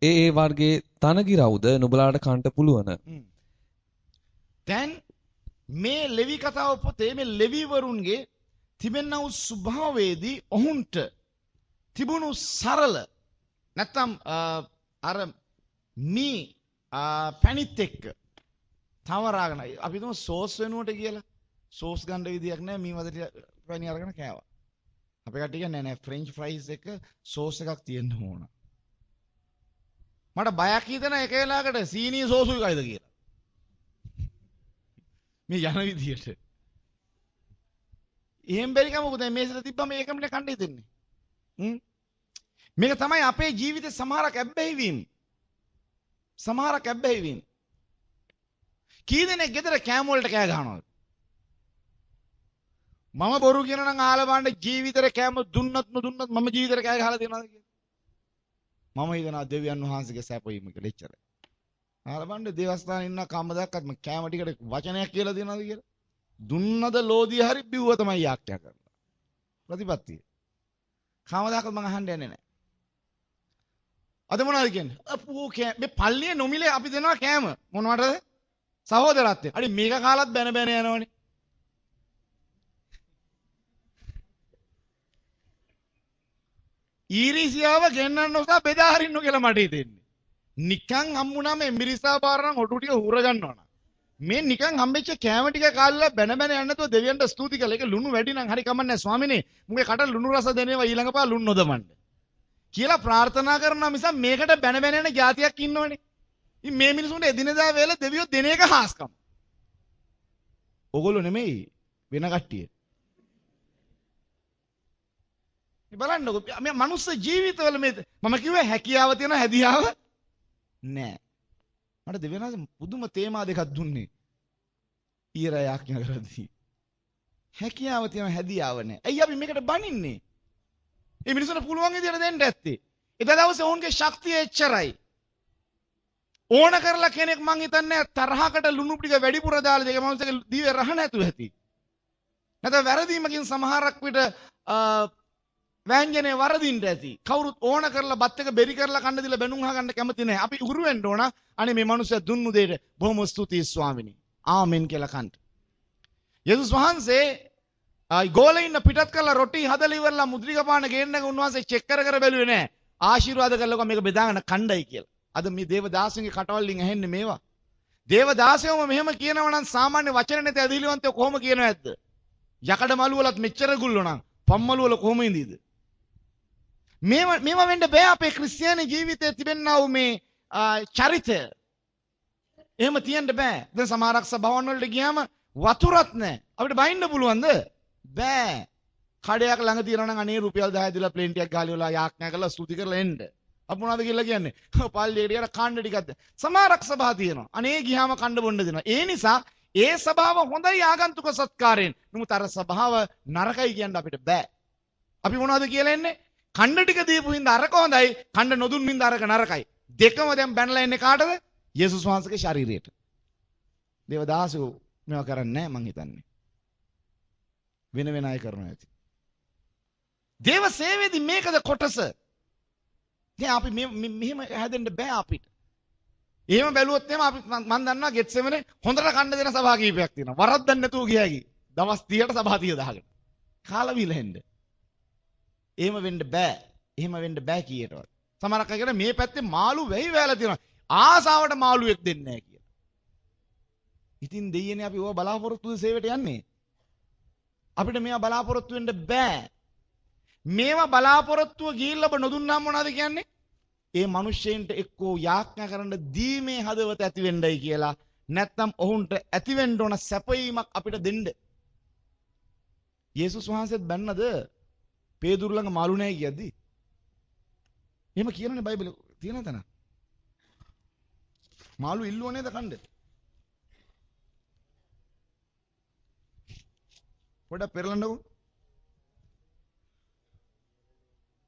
ඒ වර්ගයේ තනගිරවුද නුඹලාට කන්ට පුළුවන්. දැන් මේ ලෙවි කතාව පොතේ මේ ලෙවි වරුන්ගේ තිබෙනා වූ ස්වභාවයේදී ඔවුන්ට තිබුණු සරල නැත්තම් අර මේ පැණිත් එක්ක තවරාගෙන අපි තුම සෝස් වෙනුවට කියලා සෝස් ගන්න විදියක් නැහැ මේ වදට පැණි අරගෙන කෑවා. අපේ කට්ටිය කියන්නේ නෑ ෆ්‍රෙන්ච් ෆ්‍රයිස් එක සෝස් එකක් තියෙන්න ඕන. මට බයක් හිතෙන එක වෙලාවකට සීනි සෝසුයි කයිද කියලා. මේ යන විදියට. එහෙම බැරි කම මොකද මේසෙට තිබ්බම මේකම කන්න හිතෙන්නේ. මේක තමයි අපේ ජීවිතේ සමහරක් ඇබ්බැහි වීම. සමහරක් ඇබ්බැහි වීම. කී දෙනෙක් ගෙදර කෑම වලට කෑ ගහනවද? මම බොරු කියන නම් ආලා බලන්න ජීවිතේ කෑම දුන්නත් නොදුන්නත් මම ජීවිතේ කෑ ගහලා දෙනවද කියලා. මම හිතනවා දෙවියන් වහන්සේගේ සැපයීම කියලා එච්චරයි. ආලා බලන්න දේවස්ථානේ ඉන්න කම්ම දැක්කත් මම කෑම ටිකට වචනයක් කියලා දෙනවද කියලා. දුන්නද ලෝදිය හරි බිව්ව තමයි යාක්‍යා කරලා. ප්‍රතිපත්තිය. කම්ම දැක්කත් මම අහන්න යන්නේ නැහැ. අද මොනවද කියන්නේ? අපෝ මේ පල්ලියේ නොමිලේ අපි දෙනවා කෑම. මොනවටද? සහෝදරත්වය. අඩි මේක කාලත් බැන බැන යනවනේ. ඊරිසියාව ගෙන්නන්න උසා බෙදා හරින්න කියලා මට හිතෙන්නේ. නිකන් හම්බුනාම මිරිසා පාර නම් ඔටු ටික හුර ගන්නවා නා. මේ නිකන් හම්බෙච්ච කෑම ටික කාලා බැන බැන යන්න නැතුව දෙවියන්ට ස්තුති කළා. ඒක ලුණු වැඩි නම් හරි කමන්නේ ස්වාමිනේ. මුගේ කට ලුණු රස දෙනේවා ඊළඟ පාර ලුණු නොදමන්න. කියලා ප්‍රාර්ථනා කරනවා මිස මේකට බැන බැන යන જાතියක් ඉන්නවනේ. ඉතින් මේ මිනිසුන්ට එදිනෙදා වේල දෙවියෝ දෙන එක හාස්කම්. ඕගොල්ලෝ නෙමෙයි වෙන කට්ටිය. බලන්නකො මේ මනුස්ස ජීවිතවල මේ මම කිව්වේ හැකියාව තියෙන හැදියාව නෑ. මට දෙවියන්වහන්සේ පුදුම තේමා දෙකක් දුන්නේ. ඊරා යාඥා කරද්දී. හැකියාව තියෙන හැදියාව නෑ. ඇයි අපි මේකට බනින්නේ? මේ මිනිස්සුන්ට පුළුවන් විදියට දෙන්න ඇත්තේ. එදා දවසේ ඔවුන්ගේ ශක්තිය එච්චරයි. ඕන කරලා කෙනෙක් මං හිතන්නේ තරහකට ලුණු ටික වැඩිපුර දාලා දෙක මනුස්සගේ දිවේ රහ නැතුව ඇති. නැත්නම් වැරදීමකින් සමහරක් විට වෑංජනේ වරදින්න ඇති. කවුරුත් ඕන කරලා බත් එක බෙරි කරලා කන්න දීලා බැනුම් අහගන්න කැමති නැහැ. අපි උරු වෙන්න ඕන. අනේ මේ මනුස්සයා දුන්නු දෙයට බොහොම ස්තුතියි ස්වාමිනී. ආමෙන් කියලා කන්ට. යේසුස් වහන්සේ ගෝලෙින්න පිටත් කරලා රොටි හදලා ඉවරලා මුද්‍රික පාන ගේන්නක උන්වහන්සේ චෙක් කර බැලුවේ නැහැ. ආශිර්වාද කළා මේක බෙදාගෙන කණ්ඩයි කියලා. අද මේ දේවදාසයන්ගේ කටවල් වලින් ඇහෙන්නේ මේවා. දේවදාසයෝම මෙහෙම කියනවා නම් සාමාන්‍ය වචන නැති ඇදිලිවන්තයෝ කොහොම කියනව ඇද්ද? යකඩ මළු වලත් මෙච්චර ගුල්ලෝ නම් පම්මලු වල කොහොම ඉඳීද? මේවා වෙන්න බෑ අපේ ක්‍රිස්තියානි ජීවිතයේ තිබෙනා වූ මේ චරිතය. එහෙම තියෙන්න බෑ. දැන් සමහරක් සභාවන් වලට ගියාම වතුරක් නැහැ. අපිට බයින්න පුළුවන්ද? බෑ. කඩයක් ළඟ තියනවා නම් අනේ රුපියල් 10 දීලා ප්ලේන් ටිකක් ගාලි වල යාඥා කරලා ස්තුති කරලා එන්න. අපි මොනවද කියලා කියන්නේ? පල්ලියට යන කණ්ඩ ටිකක්ද? සමහරක් සභා තියෙනවා. අනේ ගියාම කණ්ඩ බොන්න දෙනවා. ඒ නිසා ඒ සභාව හොඳයි ආගන්තුක සත්කාරයෙන්. නමුත් අර සභාව නරකයි කියන්න අපිට බෑ. අපි මොනවද කියලා එන්නේ? කණ්ඩ ටික දීපු හින්දා අරක හොඳයි, කණ්ඩ නොදුන් හින්දා අරක නරකයි. දෙකම දැන් බැනලා එන්නේ කාටද? යේසුස් වහන්සේගේ ශරීරයට. දේවදාසයෝ මේවා කරන්නේ නැහැ මං හිතන්නේ. වෙන අය කරනවා ඇති. දේව සේවයේදී මේකද කොටස. දැන් අපි මෙහෙම හැදෙන්න බෑ අපිට. එහෙම බැලුවොත් එහෙම අපි මන් දන්නවා ගෙත්සෙමනේ හොඳට කන්න දෙන සභා කීපයක් තියෙනවා. වරද්දන්න නැතුව ගියාකි. දවස් 30ට සභා 30 දාගෙන. කාලා බීලා හෙන්න. එහෙම වෙන්න බෑ. එහෙම වෙන්න බෑ කීයටවත්. සමහරක් අය කියන මේ පැත්තේ මාළු වෙයි වැයලා තියෙනවා. ආසාවට මාළුවෙක් දෙන්නේ නැහැ කියලා. ඉතින් දෙයියනේ අපි ඕවා බලාපොරොත්තු සේවයට යන්නේ. අපිට මේවා බලාපොරොත්තු වෙන්න බෑ. මේවා බලාපොරොත්තුව ගිහිල්ලා ඔබ නොදුන්නාම මොනවද කියන්නේ? ඒ මිනිස්සෙන්ට එක්කෝ යාඥා කරන්න දීමේ හදවත ඇති වෙන්නයි කියලා. නැත්නම් ඔවුන්ට ඇති වෙන්න ඕන සැපයීමක් අපිට දෙන්න. යේසුස් වහන්සේත් බැන්නද පේදුරු ළඟ මාළු නැහැ කියද්දි? එහෙම කියනනේ බයිබලේ තියෙන තැන. මාළු ඉල්ලුව නේද කණ්ඩ? පොඩක් පෙරලන්නකෝ.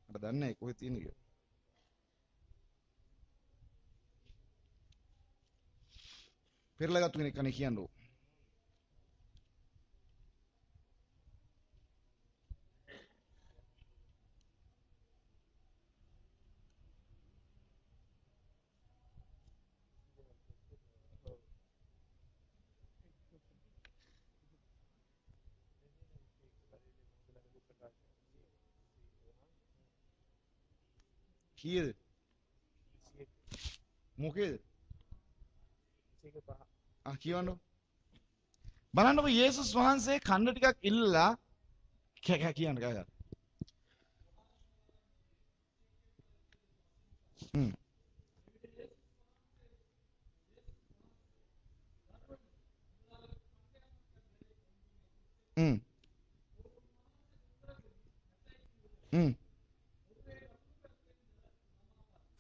මට දන්නේ නැහැ කොහෙද තියෙන්නේ කියලා. පෙරලගත්තු කෙනෙක් කන්නේ කියන්නෝ. කීයද? මොකේද? කියවන්නෝ. බලන්නකො යේසුස් වහන්සේ කන්න ටිකක් ඉල්ලලා කියන්න කෑ.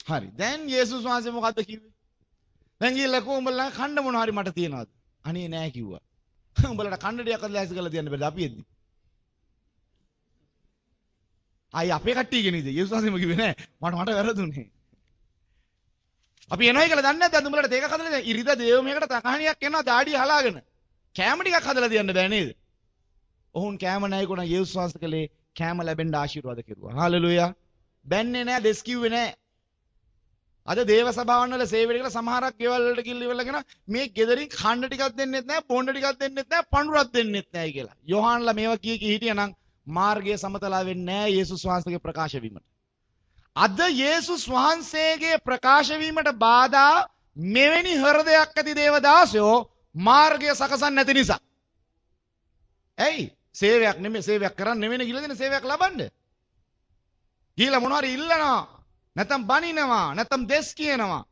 හරි. දැන් යේසුස් වහන්සේ මොකද්ද කිව්වේ? දැන් ගිහලා කොඹලා කන්න මොන හරි මට තියනවාද? අනේ නෑ කිව්වා. උඹලට කන්න ටිකක් අද ලෑස්ති කරලා තියන්න බැරිද අපි එද්දි? අය අපේ කට්ටිය කෙනෙක්ද? යේසුස් වහන්සේම කිව්වේ නෑ. මට වැරදුනේ. අපි එනවයි කියලා දන්නේ නැද්ද? උඹලට තේක හදලා ඉරිද දේවමයකට තකහණියක් එනවා දාඩිය හලාගෙන. කෑම ටිකක් හදලා තියන්න බෑ නේද? ඔවුන් කෑම නැහැ කොන යේසුස් වහන්සේ කලේ කෑම ලැබෙන්න ආශිර්වාද කෙරුවා. හාලෙලූයා. බැන්නේ නෑ, දෙස් කිව්වේ නෑ. අද දේව සභාවන් වල සේවයට කියලා සමහරක් ගෙවල් වලට ගිහිල්ලා ඉවරලගෙන මේ ගෙදරින් කන්න ටිකක් දෙන්නෙත් නැහැ, බොන්න ටිකක් දෙන්නෙත් නැහැ, පඳුරක් දෙන්නෙත් නැහැ කියලා. යෝහාන්ලා මේවා කී හිටියනම් මාර්ගයේ සමතලා වෙන්නේ නැහැ යේසුස් වහන්සේගේ ප්‍රකාශ වීමට. අද යේසුස් වහන්සේගේ ප්‍රකාශ වීමට බාධා මෙවැනි හෘදයක් ඇති දේවදාසයෝ මාර්ගය සකසන්නේ නැති නිසා. ඇයි? සේවයක් නෙමෙයි, සේවයක් කරන්න නෙමෙයි ගිහලා දෙන සේවයක් ලබන්න. ගිහලා මොනවාරි ඉල්ලනවා. නැත්තම් බනිනවා, නැත්තම් දෙස් කියනවා.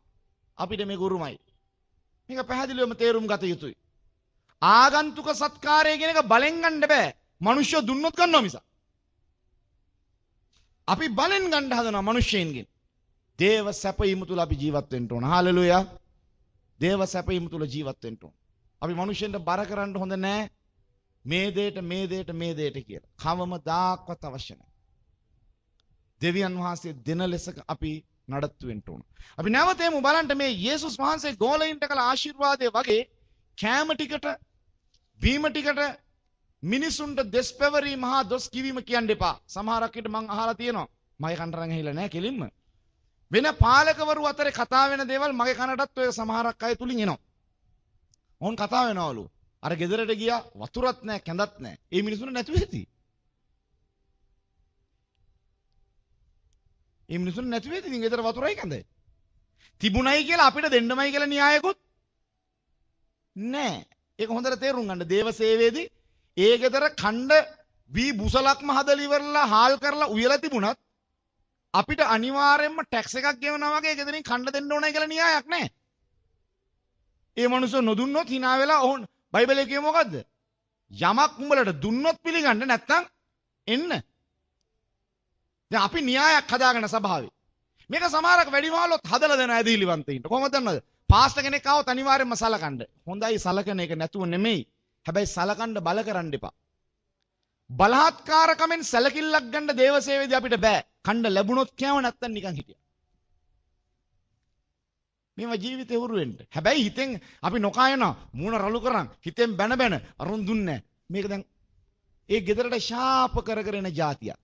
අපිට මේක උරුමයි. මේක පැහැදිලිවම තේරුම් ගත යුතුයි. ආගන්තුක සත්කාරය කියන එක බලෙන් ගන්න බෑ. මිනිස්සු දුන්නොත් ගන්නවා මිස. අපි බලෙන් ගන්න හදනවා මිනිස්සෙන්ගෙන්. දේව සැපීම තුල අපි ජීවත් වෙන්න ඕන. හාලෙලූයා. දේව සැපීම තුල ජීවත් වෙන්න ඕන. අපි මිනිස්සුන්ට බර කරන්න හොඳ නැහැ. මේ දෙයට කියලා. කවමදාකවත් අවශ්‍ය නැහැ. දෙවියන් වහන්සේ දෙන ලෙස අපි නඩත්තු වෙන්න ඕන. අපි නැවතෙමු බලන්න මේ යේසුස් වහන්සේ ගෝලයින්ට කළ ආශිර්වාදය වගේ කෑම ටිකට බීම ටිකට මිනිසුන්ට දෙස්පෙවරි මහා දොස් කිවීම කියන්න එපා. සමහරක් විට මං අහලා තියෙනවා. මගේ කනට රං ඇහිලා නැහැ කෙලින්ම. වෙන පාලකවරු අතරේ කතා වෙන දේවල් මගේ කනටත් ඔය සමහරක් අය තුලින් එනවා. ඕන් කතා වෙනවලු. අර ගෙදරට ගියා වතුරත් නැහැ කැඳත් නැහැ. ඒ මිනිසුන්ට නැතුව ඇති. ඒ මිනිසුන්ට නැතුව ඇති. ඉතින් ගෙදර වතුරයි කැඳයි. තිබුණයි කියලා අපිට දෙන්නමයි කියලා න්‍යායකුත් නැහැ. ඒක හොඳට තේරුම් ගන්න. දේව සේවයේදී ඒ ගෙදර ඛණ්ඩ වී බුසලක්ම හදලා ඉවරලා හාල් කරලා උයලා තිබුණත් අපිට අනිවාර්යයෙන්ම ටැක්ස් එකක් ගෙවනවා වගේ ගෙදරින් ඛණ්ඩ දෙන්න ඕනයි කියලා න්‍යායක් නැහැ. ඒ මනුස්සය නොදුන්නොත් hina වෙලා ඕන බයිබලයේ කියේ මොකද්ද? යමක් උඹලට දුන්නොත් පිළිගන්න නැත්නම් එන්න. දැන් අපි න්‍යායක් හදාගෙන සභාවේ. මේක සමහරක් වැඩිමාලොත් හදලා දෙන ඇදහිලිවන්තයින්ට. කොහොමද දන්නවද? පාස්ටර් කෙනෙක් ආවොත් අනිවාර්යයෙන්ම සලකන්න. හොඳයි සලකන එක නැතුව නෙමෙයි. හැබැයි සලකන්න බල කරන්න එපා. බලහත්කාරකමෙන් සැලකිල්ලක් ගන්න දේවසේවයේදී අපිට බෑ. කණ්ඩ ලැබුණොත් කෑව නැත්තම් නිකන් හිටියා. මේවා ජීවිතේ හුරු වෙන්න. හැබැයි හිතෙන් අපි නොකයන මූණ රළු කරන් හිතෙන් බැන අරුන් දුන්නේ මේක දැන් ඒ ගෙදරට ශාප කරගෙන જાතියක්.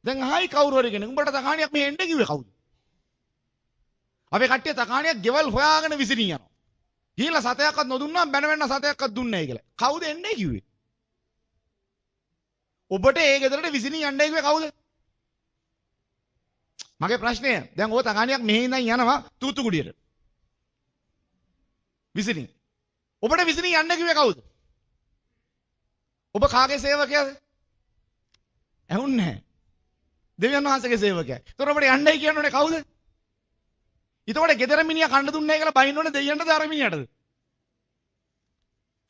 දැන් හයි කවුරු හරි කෙනෙක් උඹට තකාණියක් මෙහෙ එන්න කිව්වේ කවුද? අපේ කට්ටිය තකාණියක් ගෙවල් හොයාගෙන විසිරින් යනවා. ගිහලා සතයක්වත් නොදුන්නා බැන සතයක්වත් දුන්නේ නැහැ කියලා. කවුද එන්නේ කිව්වේ? ඔබට ඒ ගෙදරට විසිරින් යන්නයි කිව්වේ කවුද? මගේ ප්‍රශ්නය දැන් ඔය තකාණියක් මෙහෙ ඉඳන් යනවා තූතුකුඩියට. විසිරින්. ඔබට විසිරින් යන්න කිව්වේ කවුද? ඔබ කාගේ සේවකයාද? ඇහුන්නේ නැහැ. දෙවියන් වහන්සේගේ සේවකයා. ඒතර ඔබට යන්නයි කියන්නේ කවුද? ඊතකොට ගෙදර මිනිහා කන්න දුන්නේ නැහැ කියලා බයින්න ඕනේ දෙයියන්ටද අර මිනිහටද?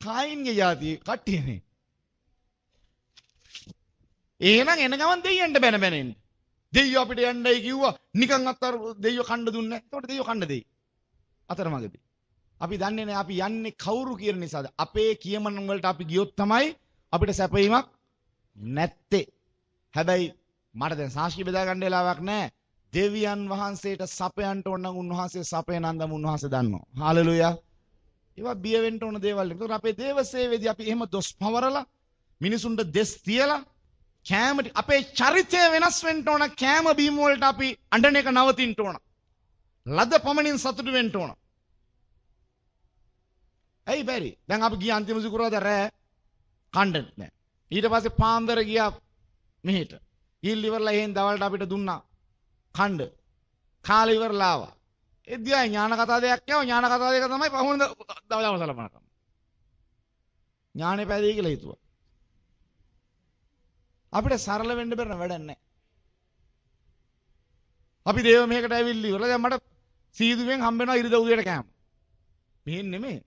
කායින්ගේ જાති කට්ටියනේ. එහෙනම් එන ගමන් දෙයියන්ට බැන එන්න. දෙයියෝ අපිට යන්නයි කිව්වා. නිකන් අතර දෙයියෝ කන්න දුන්නේ නැහැ. ඊතකොට දෙයියෝ කන්න දෙයි. අතරමඟදී. අපි දන්නේ නැහැ අපි යන්නේ කවුරු කියන නිසාද? අපේ කියමන වලට අපි ගියොත් තමයි අපිට සැපීමක් නැත්තේ. හැබැයි මට දැන් සාක්ෂි බෙදා ගන්න වෙලාවක් නැහැ. දෙවියන් වහන්සේට සපයන්ට ඕන නම් උන්වහන්සේ සපයන අන්දම උන්වහන්සේ දන්නවා. හාලෙලූයා. ඒවා බිය වෙන්න ඕන දේවල්. ඒකට අපේ දේව සේවයේදී අපි එහෙම දොස් පවරලා මිනිසුන්ට දෙස් තියලා කෑම අපේ චරිතය වෙනස් වෙන්න ඕන. කෑම බීම වලට අපි අඬන එක නවතින්න ඕන. ලද පමණින් සතුටු වෙන්න ඕන. ඇයි බැරි? දැන් අපි ගිය අන්තිම සිකුරාදා රෑ කණ්ඩ නැහැ. ඊට පස්සේ පාන්දර ගියා මෙහෙට. ඊල් ඉවරලා එහෙන් දවල්ට අපිට දුන්නා කණ්ඩ. කාලේ ඉවරලා ආවා. එද්දියා ඥාන කතා දෙයක් කියව ඥාන කතා දෙක තමයි පහුවෙන දවල්වල බලපනකම්. ඥානෙ පැදී කියලා හිතුවා. අපිට සරල වෙන්න බැරි වැඩක් නැහැ. අපි දේව මේකට ඇවිල්ලි ඉවරලා දැන් මට සීදුවෙන් හම්බ වෙනවා ඉරිදා උදේට කෑම. මෙහෙන් නෙමෙයි.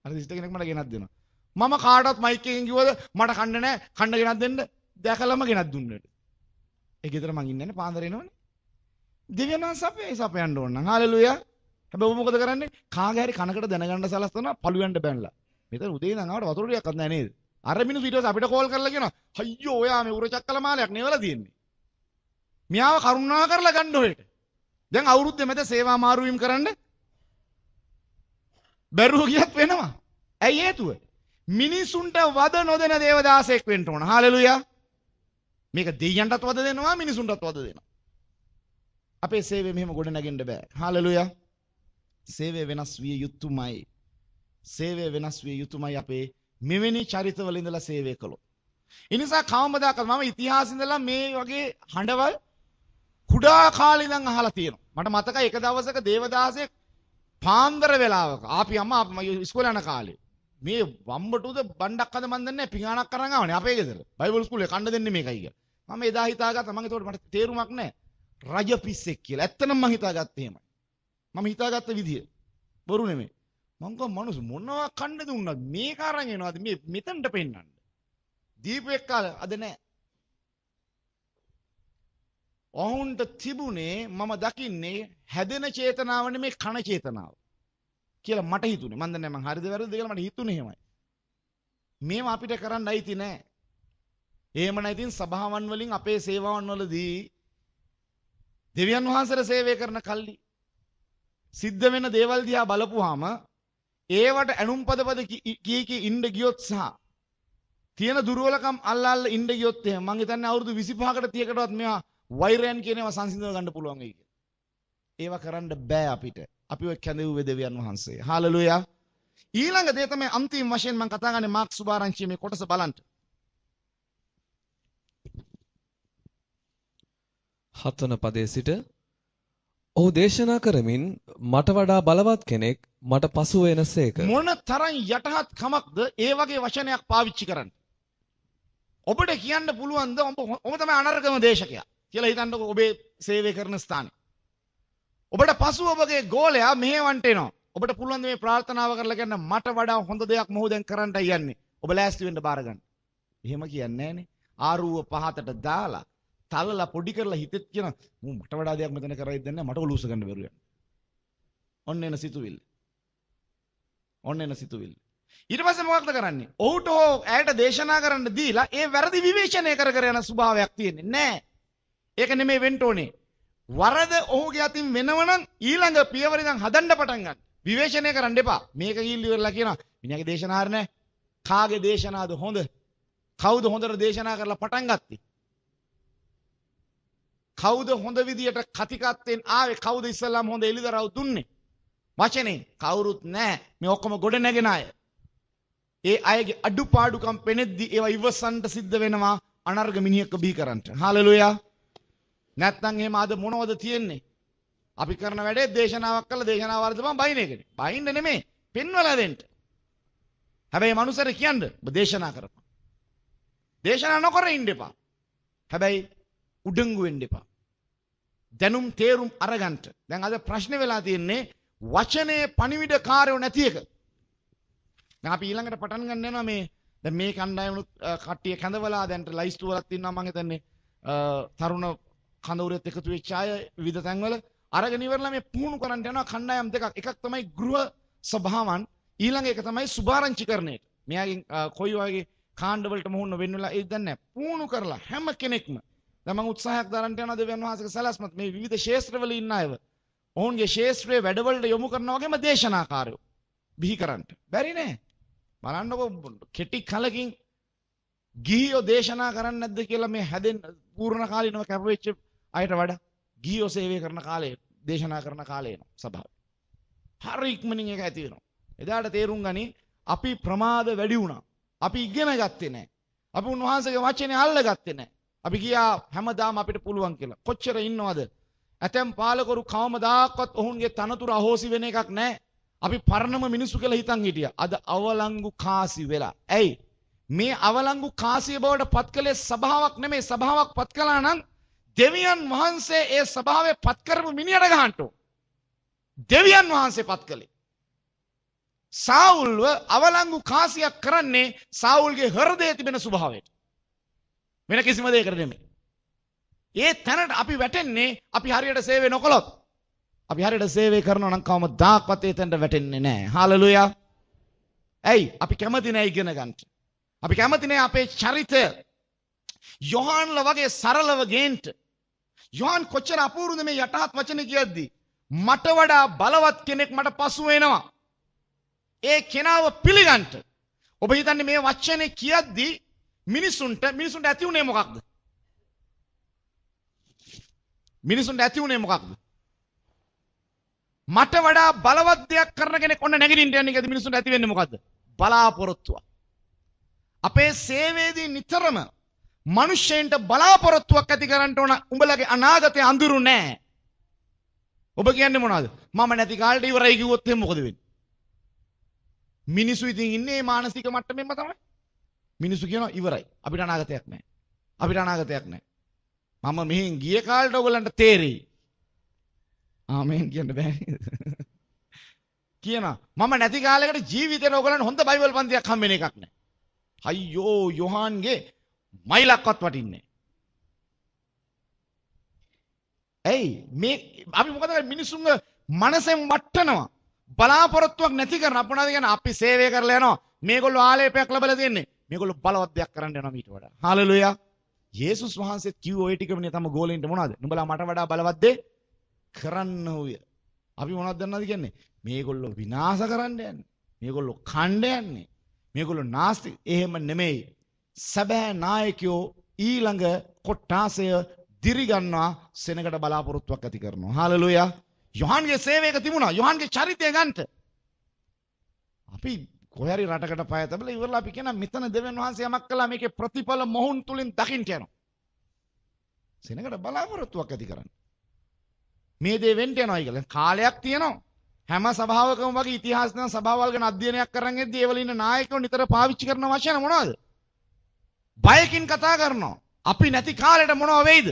අර සිස්ටර් කෙනෙක් මට ගෙනත් දෙනවා. මම කාටවත් මයික් එකෙන් කිව්වද මට කන්න නැහැ කන්න ගෙනත් දෙන්න දැකලම ගෙනත් දුන්නා. ඒ ගෙදර මං ඉන්නේ නැහැ පාන්දර එනවනේ. දෙවියන් වහන්සේ සපයන්න ඕන නම් හාලෙලූයා. හැබැයි ඔබ මොකද කරන්නේ? කාගේ හරි කනකට දැනගන්න සලස්වනවා පළුවෙන්ට බැනලා. මෙතන උදේ ඉඳන් ආවට වතුර ටිකක්වත් නැහැ නේද? අර මිනිස්සු ඊට පස්සේ අපිට කෝල් කරලා කියනවා අයියෝ ඔයා මේ උරචක්කල මාලයක් නෙවලා තියෙන්නේ. මියාව කරුණා කරලා ගන්න ඔහෙට. දැන් අවුරුද්දේ මැද සේවා මාරුවීම් කරන්න බැරුව ගියත් වෙනවා. ඇයි හේතුව? මිනිසුන්ට වද නොදෙන දේවදාසෙක් වෙන්න ඕන. හාලෙලූයා. මේක දෙයියන්ටත් වද දෙනවා මිනිසුන්ටත් වද දෙනවා. අපේ සේවය මෙහෙම ගොඩ නැගෙන්න බෑ. හාලෙලූයා. සේවය වෙනස් විය යුතුමයි. සේවය වෙනස් විය යුතුමයි අපේ මෙවැනි චරිතවල ඉඳලා සේවය කළොත්. ඒ නිසා කවමදාකවත් මම ඉතිහාසෙ ඉඳලා මේ වගේ හඬවල් කුඩා කාලේ ඉඳන් අහලා තියෙනවා. මට මතකයි එක දවසක දේවදාසෙක් පාන්දර වෙලාවක ආපි අම්මා ඉස්කෝලේ යන කාලේ මේ වම්බටුද බණ්ඩක් අද මන් දන්නේ පිඟානක් අරන් ආවනේ අපේ ගෙදර. බයිබල් ඉස්කෝලේ කන්න දෙන්නේ මේකයි කියලා. මම එදා හිතාගත්තා මම ඒකට මට තේරුමක් නැහැ. රජ පිස්සෙක් කියලා. ඇත්තනම් මම හිතාගත්තේ එහෙමයි. මම හිතාගත්ත විදිය. බොරු නෙමෙයි. මං කව මනුස්ස මොනවා කන්න දුන්නත් මේක අරන් එනවාද මේ මෙතනට පෙන්නන්න. දීපු එක්කාල අද නැහැ. ඔවුන්ට තිබුණේ මම දකින්නේ හැදෙන චේතනාව නෙමේ කන චේතනාව කියලා මට හිතුනේ. මන් දන්නේ මං හරිද වැරදිද කියලා මට හිතුනේ එහෙමයි. මේව අපිට කරන්න අයිති නෑ. එහෙම නැතිනම් සභාවන් වලින් අපේ සේවාවන් වලදී දෙවියන් වහන්සේට සේවය කරන කල්ලි සිද්ධ වෙන දේවල් දිහා බලපුවාම ඒවට ඇනුම් පද කී ඉන්න ගියොත් සහ තියෙන දුර්වලකම් අල්ලාල්ල ඉන්න ගියොත් එහෙම මං හිතන්නේ අවුරුදු 25කට 30කටවත් මේවා වෛරයන් කියන ඒවා සංසිඳව ගන්න පුළුවන් වෙයි කියලා. ඒවා කරන්න බෑ අපිට. අපි ඔය කැඳවුවේ දෙවියන් වහන්සේ. හාලෙලූයා. ඊළඟ දේ තමයි අන්තිම වශයෙන් මම කතා කරන්නේ මාක් සුභාරංචියේ මේ කොටස බලන්න. 7 වන පදයේ සිට ඔහු දේශනා කරමින් මට වඩා බලවත් කෙනෙක් මට පසු වෙනසේක. මොන තරම් යටහත් කමක්ද ඒ වගේ වචනයක් පාවිච්චි කරන්න. ඔබට කියන්න පුළුවන්ද ඔබ තමයි අනර්ගම දේශකයා කියලා හිතන්නකො ඔබේ සේවය කරන ස්ථානේ. ඔබට පසු ඔබගේ ගෝලයා මෙහෙවන්ට එනවා. ඔබට පුළුවන් මේ ප්‍රාර්ථනාව කරලා කියන්න මට වඩා හොඳ දෙයක් මොහු දැන් කරන්නයි යන්නේ. ඔබ ලෑස්ති වෙන්න බාර ගන්න. එහෙම කියන්නේ නැහනේ. ආරුව පහතට දාලා තලලා පොඩි කරලා හිතෙත් කියන මට වඩා දෙයක් මෙතන කරයිද නැහැ මට ඔලූස ගන්න බැරුව යනවා. ඔන්න එන සිතුවිල්ල. ඔන්න එන සිතුවිල්ල. ඊට පස්සේ මොකක්ද කරන්නේ? ඔහුට හෝ ඇයට දේශනා කරන්න දීලා ඒ වැරදි විවේචනය කර කර යන ස්වභාවයක් තියෙන්නේ නැහැ. ඒක නෙමෙයි වෙන්න ඕනේ. වරද ඔහුගේ අතින් වෙනවනම් ඊළඟ පියවර ඉඳන් හදන්න පටන් ගන්න. විවේචනය කරන්න එපා. මේක කිල්ල ඉවරලා කියනවා මිනිහාගේ දේශනා හරිය නැහැ. කාගේ දේශනාද හොඳ? කවුද හොඳට දේශනා කරලා පටන් ගත්තේ? කවුද හොඳ විදියට කතිකත්වෙන් ආවේ? කවුද ඉස්සල්ලාම හොඳ එළිදරව් දුන්නේ? වචනේ කවුරුත් නැහැ. මේ ඔක්කොම ගොඩ නැගෙන අය. ඒ අයගේ අඩුපාඩුකම් පෙනෙද්දී ඒවා ඉවසන්න සිද්ධ වෙනවා අනර්ග මිනිහෙක්ව බිහි කරන්න. හාලෙලූයා. නැත්නම් එහෙම අද මොනවද තියෙන්නේ? අපි කරන වැඩේ දේශනාවක් කළා දේශනාව වර්ධපන් බයින් එකනේ. බයින්න නෙමෙයි. පෙන්වලා දෙන්න. හැබැයි මනුස්සර කියන්නේ ඔබ දේශනා කරපන්. දේශනා නොකර ඉන්න එපා. හැබැයි උඩඟු වෙන්න එපා. දැනුම් තේරුම් අරගන්න. දැන් අද ප්‍රශ්නේ වෙලා තියෙන්නේ වචනේ පණිවිඩකාරයෝ නැති එක. දැන් අපි ඊළඟට පටන් ගන්න යනවා මේ දැන් මේ කණ්ඩායමනුත් කට්ටිය කැඳවලා දැන්ට ලයිස්තු වලක් තියෙනවා මම හිතන්නේ තරුණ කඳවුරෙත් එකතු වෙච්ච අය විවිධ තැන්වල අරගෙන ඉවරලා මේ පුහුණු කරන්න යනවා කණ්ඩායම් දෙකක්. එකක් තමයි ගෘහ සභාවන් ඊළඟ එක තමයි සුභාරංචිකරණය. මෙයාගෙන් කොයි වගේ කාණ්ඩ වලට මොහොන්න වෙන්න වෙලා ඒ දන්නේ නැහැ. පුහුණු කරලා හැම කෙනෙක්ම දැන් මම උත්සාහයක් දරන්න යනවා දෙවියන් වහන්සේගේ සලස්මත් මේ විවිධ ශාස්ත්‍රවල ඉන්න අයව. ඔවුන්ගේ ශාස්ත්‍රයේ වැඩවලට යොමු කරනවා වගේම දේශනාකාරයෝ බිහි කරන්න. බැරි නෑ. බලන්නකො කෙටි කලකින් ගිහියෝ දේශනා කරන්නේ නැද්ද කියලා මේ හැදෙන්න පූර්ණ කාලිනව කැපවෙච්ච අයට වඩා ගිහියෝ සේවය කරන කාලේ දේශනා කරන කාලේ එනවා සභාවේ. හරි ඉක්මනින් ඒක ඇති වෙනවා. එදාට තේරුම් ගනි අපි ප්‍රමාද වැඩි වුණා. අපි ඉගෙන ගත්තේ නැහැ. අපි උන්වහන්සේගේ වචනේ අල්ලගත්තේ නැහැ. අපි ගියා හැමදාම අපිට පුළුවන් කියලා. කොච්චර ඉන්නවද? ඇතැම් පාලකරු කවමදාකවත් ඔවුන්ගේ තනතුර අහෝසි වෙන එකක් නැහැ. අපි පරණම මිනිස්සු කියලා හිතන් හිටියා. අද අවලංගු කාසි වෙලා. ඇයි? මේ අවලංගු කාසිය බවට පත් කළේ සභාවක් නෙමෙයි. සභාවක් පත් කළා නම් දෙවියන් වහන්සේ ඒ සභාවේ පත් කරපු මිනිහට ගහන්න ඕන. දෙවියන් වහන්සේ පත් කළේ. සාවුල්ව අවලංගු කාසියක් කරන්නේ සාවුල්ගේ හෘදයේ තිබෙන ස්වභාවයට. වෙන කිසිම දෙයකට නෙමෙයි. ඒ තැනට අපි වැටෙන්නේ අපි හරියට සේවය නොකළොත්. අපි හරියට සේවය කරනවා නම් කවමදාකවත් ඒ තැනට වැටෙන්නේ නැහැ. හාලෙලූයා. ඇයි? අපි කැමති නැහැ ඉගෙන ගන්න. අපි කැමති නැහැ අපේ චරිතය යොහාන්ලා වගේ සරලව ගේන්න. යොහාන් කොච්චර අපූර්වද මේ යටහත් වචනේ කියද්දී. මට වඩා බලවත් කෙනෙක් මට පසු වෙනවා. ඒ කෙනාව පිළිගන්න. ඔබ හිතන්නේ මේ වචනේ කියද්දී මිනිසුන්ට ඇති උනේ මොකක්ද? මිනිසුන්ට ඇති උනේ මොකක්ද? මට වඩා බලවත් දෙයක් කරන කෙනෙක් ඔන්න නැගිටින්න යන්නේ කියද්දී මිනිසුන්ට ඇති වෙන්නේ මොකද්ද? බලාපොරොත්තුවක්. අපේ සේවයේදී නිතරම මිනිස්සෙන්ට බලාපොරොත්තුවක් ඇති කරන්න ඕන. උඹලගේ අනාගතය අඳුරු නෑ. ඔබ කියන්නේ මොනවද? මම නැති කාලේට ඉවරයි කිව්වොත් එහෙනම් මොකද වෙන්නේ? මිනිස්සු ඉතින් ඉන්නේ මානසික මට්ටමෙන්ම තමයි. මිනිස්සු කියනවා ඉවරයි. අපිට අනාගතයක් නැහැ. අපිට අනාගතයක් නැහැ. මම මෙහෙන් ගිය කාලේට ඔයගලන්ට තේරෙයි. ආමෙන් කියන්න බෑ. කියනවා මම නැති කාලයකට ජීවිතේට ඔයගලන්ට හොඳ බයිබල් පන්තියක් හම්බෙන එකක් නැහැ. අයියෝ යොහාන්ගේ මයිලක්වත් වටින්නේ. ඇයි මේ අපි මොකද මිනිසුන්ගේ මනසෙන් වටනවා බලාපොරොත්තුවක් නැති කරන අපුණාද කියන අපි සේවය කරලා යනවා මේගොල්ලෝ ආලේපයක් ලැබලා දෙන්නේ මේගොල්ලෝ බලවත් දෙයක් කරන්න යනවා ඊට වඩා හාලෙලූයා යේසුස් වහන්සේත් කිව්ව ওই ටිකමනේ තම ගෝලෙන්ට මොනවද නුඹලා මට වඩා බලවත් දෙ කරන්න ඕය අපි මොනවද දන්නවද කියන්නේ මේගොල්ලෝ විනාශ කරන්න යන්නේ මේගොල්ලෝ කණ්ඩ යන්නේ මේගොල්ලෝ නාස්ති එහෙම නෙමෙයි සැබෑ නායකයෝ ඊළඟ කොට්ටාසය දිරිගන්නවා සෙනඟට බලාපොරොත්තුවක් ඇති කරනවා හාලෙලූයා යොහන්ගේ සේවයක තිබුණා යොහන්ගේ චරිතය ගන්නට අපි කොහරි රටකට පය තබලා ඉවරලා අපි කියන මෙතන දෙවියන් වහන්සේ යමක් කළා මේකේ ප්‍රතිඵල මොහුන් තුලින් දකින්න යනවා සෙනඟට බලාපොරොත්තුවක් ඇති කරන්න මේ දේ වෙන්න යනවා කියලා කාලයක් තියෙනවා හැම සභාවකම වගේ ඉතිහාසන සභාවල් ගැන අධ්‍යයනයක් කරන් ඉද්දී ඒවල ඉන්න නායකයෝ නිතර පාවිච්චි කරන වචන මොනවද බයකින් කතා කරනවා අපි නැති කාලෙට මොනව වෙයිද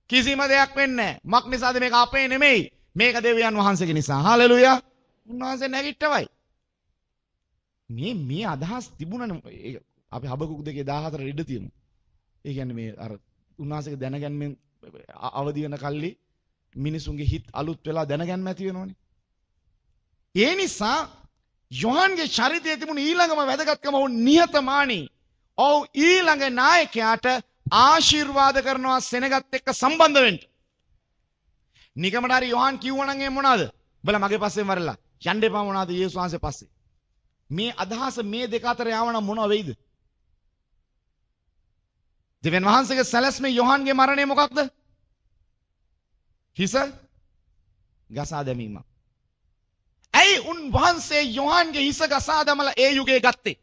කිසිම දෙයක් වෙන්නේ නැහැ මක් නිසාද මේක අපේ නෙමෙයි මේක දෙවියන් වහන්සේගේ නිසා හාලෙලූයා උන්වහන්සේ නැගිට්ටවයි මේ අදහස් තිබුණනේ අපි හබකුක් 2:14 ඉඳ තියෙනවා ඒ කියන්නේ මේ අර උන්වහන්සේගේ දැනගැන්මෙන් අවදි වෙන කල්ලි මිනිසුන්ගේ හිත අලුත් වෙලා දැනගැන්ම ඇති වෙනවනේ ඒ නිසා යොහන්ගේ චරිතයේ තිබුණ ඊළඟම වැදගත්කම වුණ නිහතමානී ඔව් ඊළඟ නායකයාට ආශිර්වාද කරනවා සෙනගත් එක්ක සම්බන්ධ වෙන්න. නිකමට හරි යොහන් කිව්වනම් ඒ මොනවාද? උඹලා මගේ පස්සෙන් වරලා යන්න එපා මොනවාද යේසුස් වහන්සේ පස්සේ. මේ අදහස මේ දෙක අතර යවනම් මොනව වෙයිද? දෙවියන් වහන්සේගේ සැලැස්මේ යොහන්ගේ මරණය මොකක්ද? හිස ගසා දැමීම. ඇයි උන්වහන්සේ යොහන්ගේ හිස ගසා දමලා ඒ යුගයේ ගත්තේ?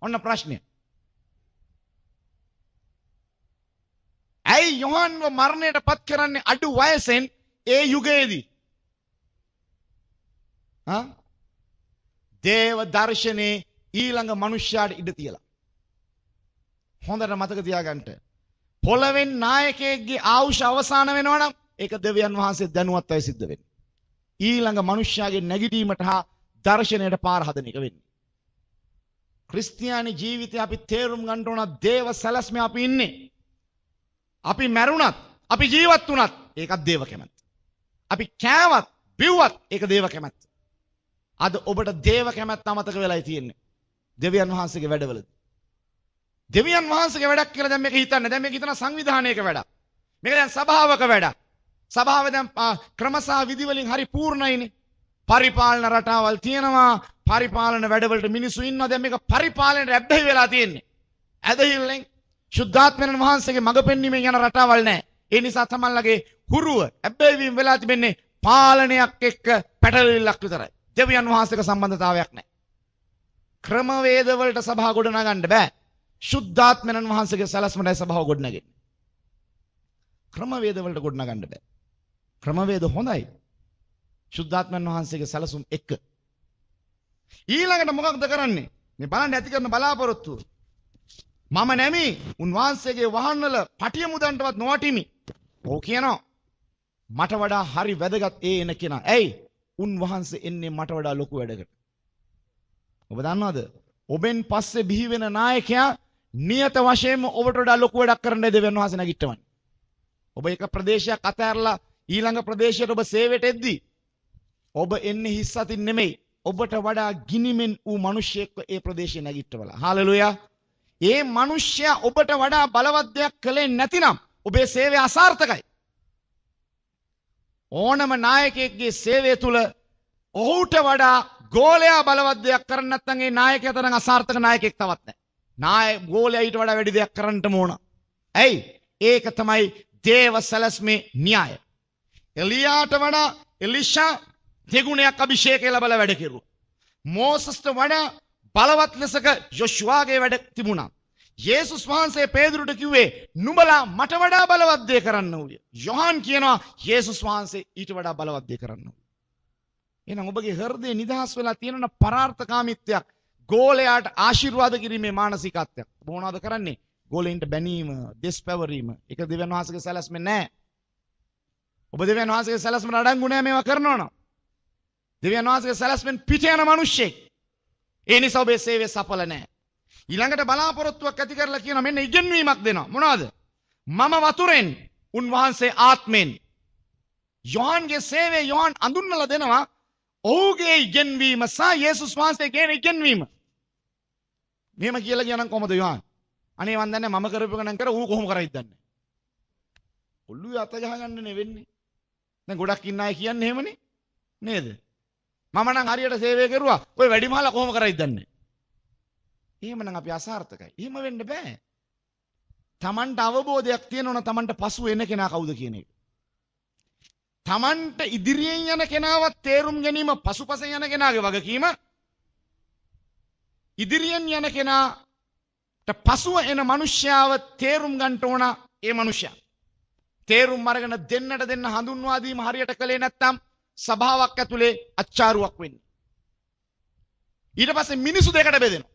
ඔන්න ප්‍රශ්නය. ඇයි යොහන්ව මරණයට පත් කරන්නේ අඩු වයසෙන් ඒ යුගයේදී? දේව දර්ශනේ ඊළඟ මනුෂ්‍යයාට ඉඩ තියලා. හොඳට මතක තියාගන්න. පොළවෙන් නායකයෙක්ගේ ආයුෂ අවසන් වෙනවා නම් ඒක දෙවියන් වහන්සේ දැනුවත් අය සිද්ධ වෙන්නේ. ඊළඟ මනුෂ්‍යයාගේ නැගිටීමට හා දර්ශනයට පාර හදන එක වෙන්නේ. ක්‍රිස්තියානි ජීවිතය අපි තේරුම් ගන්න ඕන දේව සැලැස්මේ අපි ඉන්නේ. අපි මැරුණත් අපි ජීවත් වුණත් ඒකත් දේව කැමැත්ත. අපි කෑවත් බිව්වත් ඒක දේව කැමැත්ත. අද ඔබට දේව කැමැත්ත අමතක වෙලායි තියෙන්නේ. දෙවියන් වහන්සේගේ වැඩවලදී. දෙවියන් වහන්සේගේ වැඩක් කියලා දැන් මේක හිතන්න. දැන් මේක හිතන සංවිධානයක වැඩක්. මේක දැන් සභාවක වැඩක්. සභාව දැන් ක්‍රමසා විධි වලින් හරි පූර්ණයිනේ. පරිපාලන රටාවල් තියෙනවා. පරිපාලන වැඩවලට මිනිස්සු ඉන්නවා. දැන් මේක පරිපාලනයට ඇබ්බැහි වෙලා තියෙන්නේ. ඇදහිල්ලෙන් ශුද්ධාත්මයන් වහන්සේගේ මඟ පෙන්වීමෙන් යන රටාවල් නැහැ. ඒ නිසා තමන්ලගේ හුරුව ඇබ්බැහි වීම වෙලා තිබෙන්නේ පාලනයක් එක්ක පැටලෙල්ලක් විතරයි. දෙවියන් වහන්සේක සම්බන්ධතාවයක් නැහැ. ක්‍රමවේද වලට සභාව ගොඩනගන්න බෑ. ශුද්ධාත්මයන් වහන්සේගේ සැලැස්මටයි සභාව ගොඩනගන්නේ. ක්‍රමවේද වලට ගොඩනගන්න බෑ. ක්‍රමවේද හොඳයි. ශුද්ධාත්මයන් වහන්සේගේ සැලසුම් එක්ක. ඊළඟට මොකක්ද කරන්නේ? මේ බලන්න ඇති කරන බලාපොරොත්තුව. මම නැමි උන්වහන්සේගේ වහන් වල පටිය මුදන්ටවත් නොවටිමි. ඕ කියනවා. මට වඩා හරි වැදගත් ඒ එන කෙනා. ඇයි? උන්වහන්සේ එන්නේ මට වඩා ලොකු වැඩකට. ඔබ දන්නවද? ඔබෙන් පස්සේ බිහි වෙන නායකයා නියත වශයෙන්ම ඔබට වඩා ලොකු වැඩක් කරන්න දෙවියන් වහන්සේ නැගිටවන්නේ. ඔබ එක ප්‍රදේශයක් අතහැරලා ඊළඟ ප්‍රදේශයට ඔබ සේවයට එද්දී ඔබ එන්නේ හිස් අතින් නෙමෙයි. ඔබට වඩා ගිනිමෙන් වූ මිනිහෙක්ව ඒ ප්‍රදේශේ නැගිටවලා. හාලෙලූයා. ඒ මිනිහයා ඔබට වඩා බලවත් දෙයක් කළේ නැතිනම් ඔබේ සේවය අසාර්ථකයි. ඕනම නායකයෙක්ගේ සේවය තුල ඔහුට වඩා ගෝලයා බලවත් දෙයක් කරන්න නැත්නම් ඒ නායකයා තරම් අසාර්ථක නායකයෙක් තවත් නැහැ. ගෝලයා ඊට වඩා වැඩි දෙයක් කරන්නටම ඕන. ඇයි? ඒක තමයි දේව සැලැස්මේ න්‍යාය. එලියාට වඩා එලිෂා දෙගුණයක් අභිෂේකය ලැබලා වැඩ කෙරුවා. මෝසස්ට වඩා බලවත් ලෙසක යොෂුවාගේ වැඩ තිබුණා. යේසුස් වහන්සේ පේදුරුට කිව්වේ නුඹලා මට වඩා බලවත් දේ කරන්න ඕය. යොහන් කියනවා යේසුස් වහන්සේ ඊට වඩා බලවත් දේ කරන්න ඕය. එහෙනම් ඔබගේ හෘදේ නිදහස් වෙලා තියෙන පරාර්ථකාමීත්වයක්, ගෝලයාට ආශිර්වාද කිරීමේ මානසිකත්වයක්. ඔබ මොනවද කරන්නේ? ගෝලෙන්ට බැනීම, දෙස්පැවරීම. ඒක දෙවියන් වහන්සේගේ සැලැස්මෙන් නැහැ. ඔබ දෙවියන් වහන්සේගේ සැලැස්මට අඩංගු නැහැ මේවා කරනවා නම්. දෙවියන් වහන්සේගේ සැලැස්මෙන් පිට යන මිනිස්සෙක්. ඒ නිසා ඔබේ සේවය සඵල නැහැ. ඊළඟට බලාපොරොත්තුවක් ඇති කරලා කියනවා මෙන්න ඉගෙනවීමක් දෙනවා. මොනවද? මම වතුරෙන්, උන්වහන්සේ ආත්මෙන්. යොහන්ගේ සේවය යොහන් අඳුන්වලා දෙනවා ඔහුගේ ඉගෙනවීම සහ යේසුස් වහන්සේගේ ඉගෙනවීම. මෙහෙම කියලා කියනනම් කොහමද යොහන්? අනේ මන් දන්නේ මම කරපු එක නම් කර ඌ කොහොම කරයිද දන්නේ. ඔළුවේ අත ගහගන්නනේ වෙන්නේ. දැන් ගොඩක් ඉන්න අය කියන්නේ එහෙමනේ නේද? මම නම් හරියට සේවය කරුවා. ඔය වැඩිමහලා කොහොම කරයිද දන්නේ. එහෙමනම් අපි අසාර්ථකයි. එහෙම වෙන්න බෑ. තමන්ට අවබෝධයක් තියෙනවනම් තමන්ට පසු එන කෙනා කවුද කියන එක. තමන්ට ඉදිරියෙන් යන කෙනාවත් තේරුම් ගැනීම පසුපසෙන් යන කෙනාගේ වගකීම. ඉදිරියෙන් යන කෙනාට පසුව එන මිනිස්යාව තේරුම් ගන්න ඕන ඒ මිනිසයා. තේරුම් අරගෙන දෙන්නට දෙන්න හඳුන්වා දීම හරියට කළේ නැත්නම් සභාවක් ඇතුලේ අච්චාරුවක් වෙන්නේ. ඊට පස්සේ මිනිසු දෙකට බෙදෙනවා.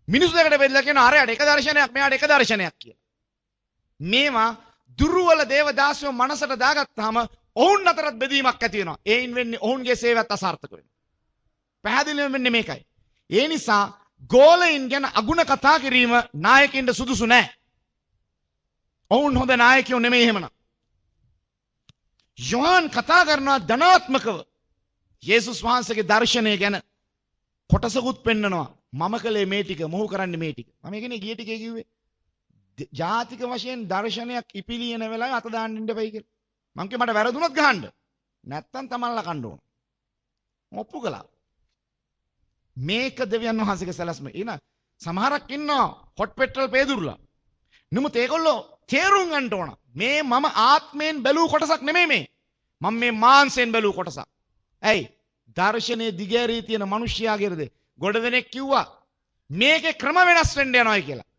මිනිසු දෙකට බෙදලා කියන අරයට එක දර්ශනයක් මෙයාට එක දර්ශනයක් කියලා. මේවා දුර්වල දේවදාසයෝ මනසට දාගත්තාම ඔවුන් අතරත් බෙදීමක් ඇති වෙනවා. ඒයින් වෙන්නේ ඔවුන්ගේ සේවයත් අසාර්ථක වෙනවා. පැහැදිලිවම වෙන්නේ මේකයි. ඒ නිසා ගෝලයින් ගැන අගුණ කතා කිරීම නායකින්ට සුදුසු නැහැ. ඔවුන් හොඳ නායකයෝ නෙමෙයි එහෙමනම්. යොහන් කතා කරනවා ධනාත්මකව යේසුස් වහන්සේගේ දර්ශනය ගැන කොටසකුත් පෙන්නනවා. මම කලේ මේ ටික මොහු කරන්නේ මේ ටික. මම කියන්නේ ගිය ටිකේ කිව්වේ ජාතික වශයෙන් දර්ශනයක් ඉපිලියන වෙලාවේ අත දාන්න ඉන්න බයි කියලා. මං කිය මට වැරදුනොත් ගහන්න. නැත්තම් තමන්ලා කන්න ඕන. ඔප්පු කළා. මේක දෙවියන් වහන්සේගේ සැලැස්ම. එන සමහරක් ඉන්නවා හොට් පෙට්‍රල් පේදුරුලා. නමුත් ඒගොල්ලෝ තේරුම් ගන්න ඕන. මේ මම ආත්මයෙන් බැලූ කොටසක් නෙමෙයි මේ. මම මේ මාංශයෙන් බැලූ කොටසක්. ඇයි? දර්ශනයේ දිගෑරී තියෙන මිනිස්යාගේද ගොඩ දෙනෙක් කිව්වා මේකේ ක්‍රම වෙනස් වෙන්න යනවා කියලා.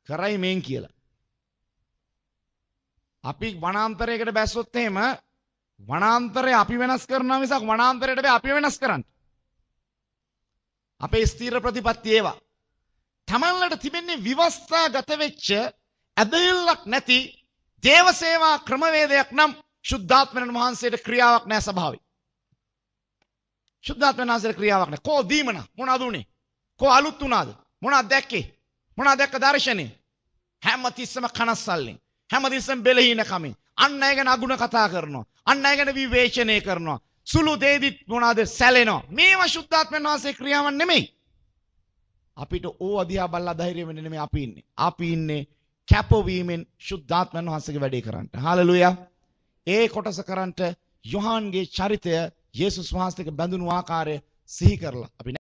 කරයි මේන් කියලා. අපි වනාන්තරයකට බැස්සොත් එහෙම වනාන්තරය අපි වෙනස් කරනවා මිසක් වනාන්තරයට බෑ අපි වෙනස් කරන්න. අපේ ස්ථීර ප්‍රතිපත්ති ඒවා. තමන්ලට තිබෙන්නේ විවස්ථාගත වෙච්ච ඇදහිල්ලක් නැති දේව සේවා ක්‍රමවේදයක් නම් ශුද්ධාත්මයන් වහන්සේට ක්‍රියාවක් නැහැ ස්වභාවයි. ශුද්ධාත්මයන් වහන්සේට ක්‍රියාවක් නැහැ. කෝ දීමන මොනවද උනේ? කෝ අලුත් උනාද? මොනවද දැක්කේ? මොනවද දැක්ක දර්ශනේ? හැමතිස්සම කනස්සල්ලෙන් හැමතිස්සම බෙලහින කමින් අන් අය ගැන අගුණ කතා කරනවා. අන් අය ගැන විවේචනය කරනවා. සුළු දෙයදිත් මොනවද සැලෙනවා. මේවා ශුද්ධාත්මයන් වහන්සේ ක්‍රියාවක් නෙමෙයි. අපිට ඕ අධ්‍යා බල්ලා ධෛර්ය වෙන්න නෙමෙයි අපි ඉන්නේ. අපි ඉන්නේ කැපවීමෙන් ශුද්ධාත්මයන් වහන්සේගේ වැඩේ කරන්න. හාලෙලූයා. ඒ කොටස කරන්ට යොහන්ගේ චරිතය යේසුස් වහන්සේගේ බැඳුණු ආකාරය සිහි කරලා අපි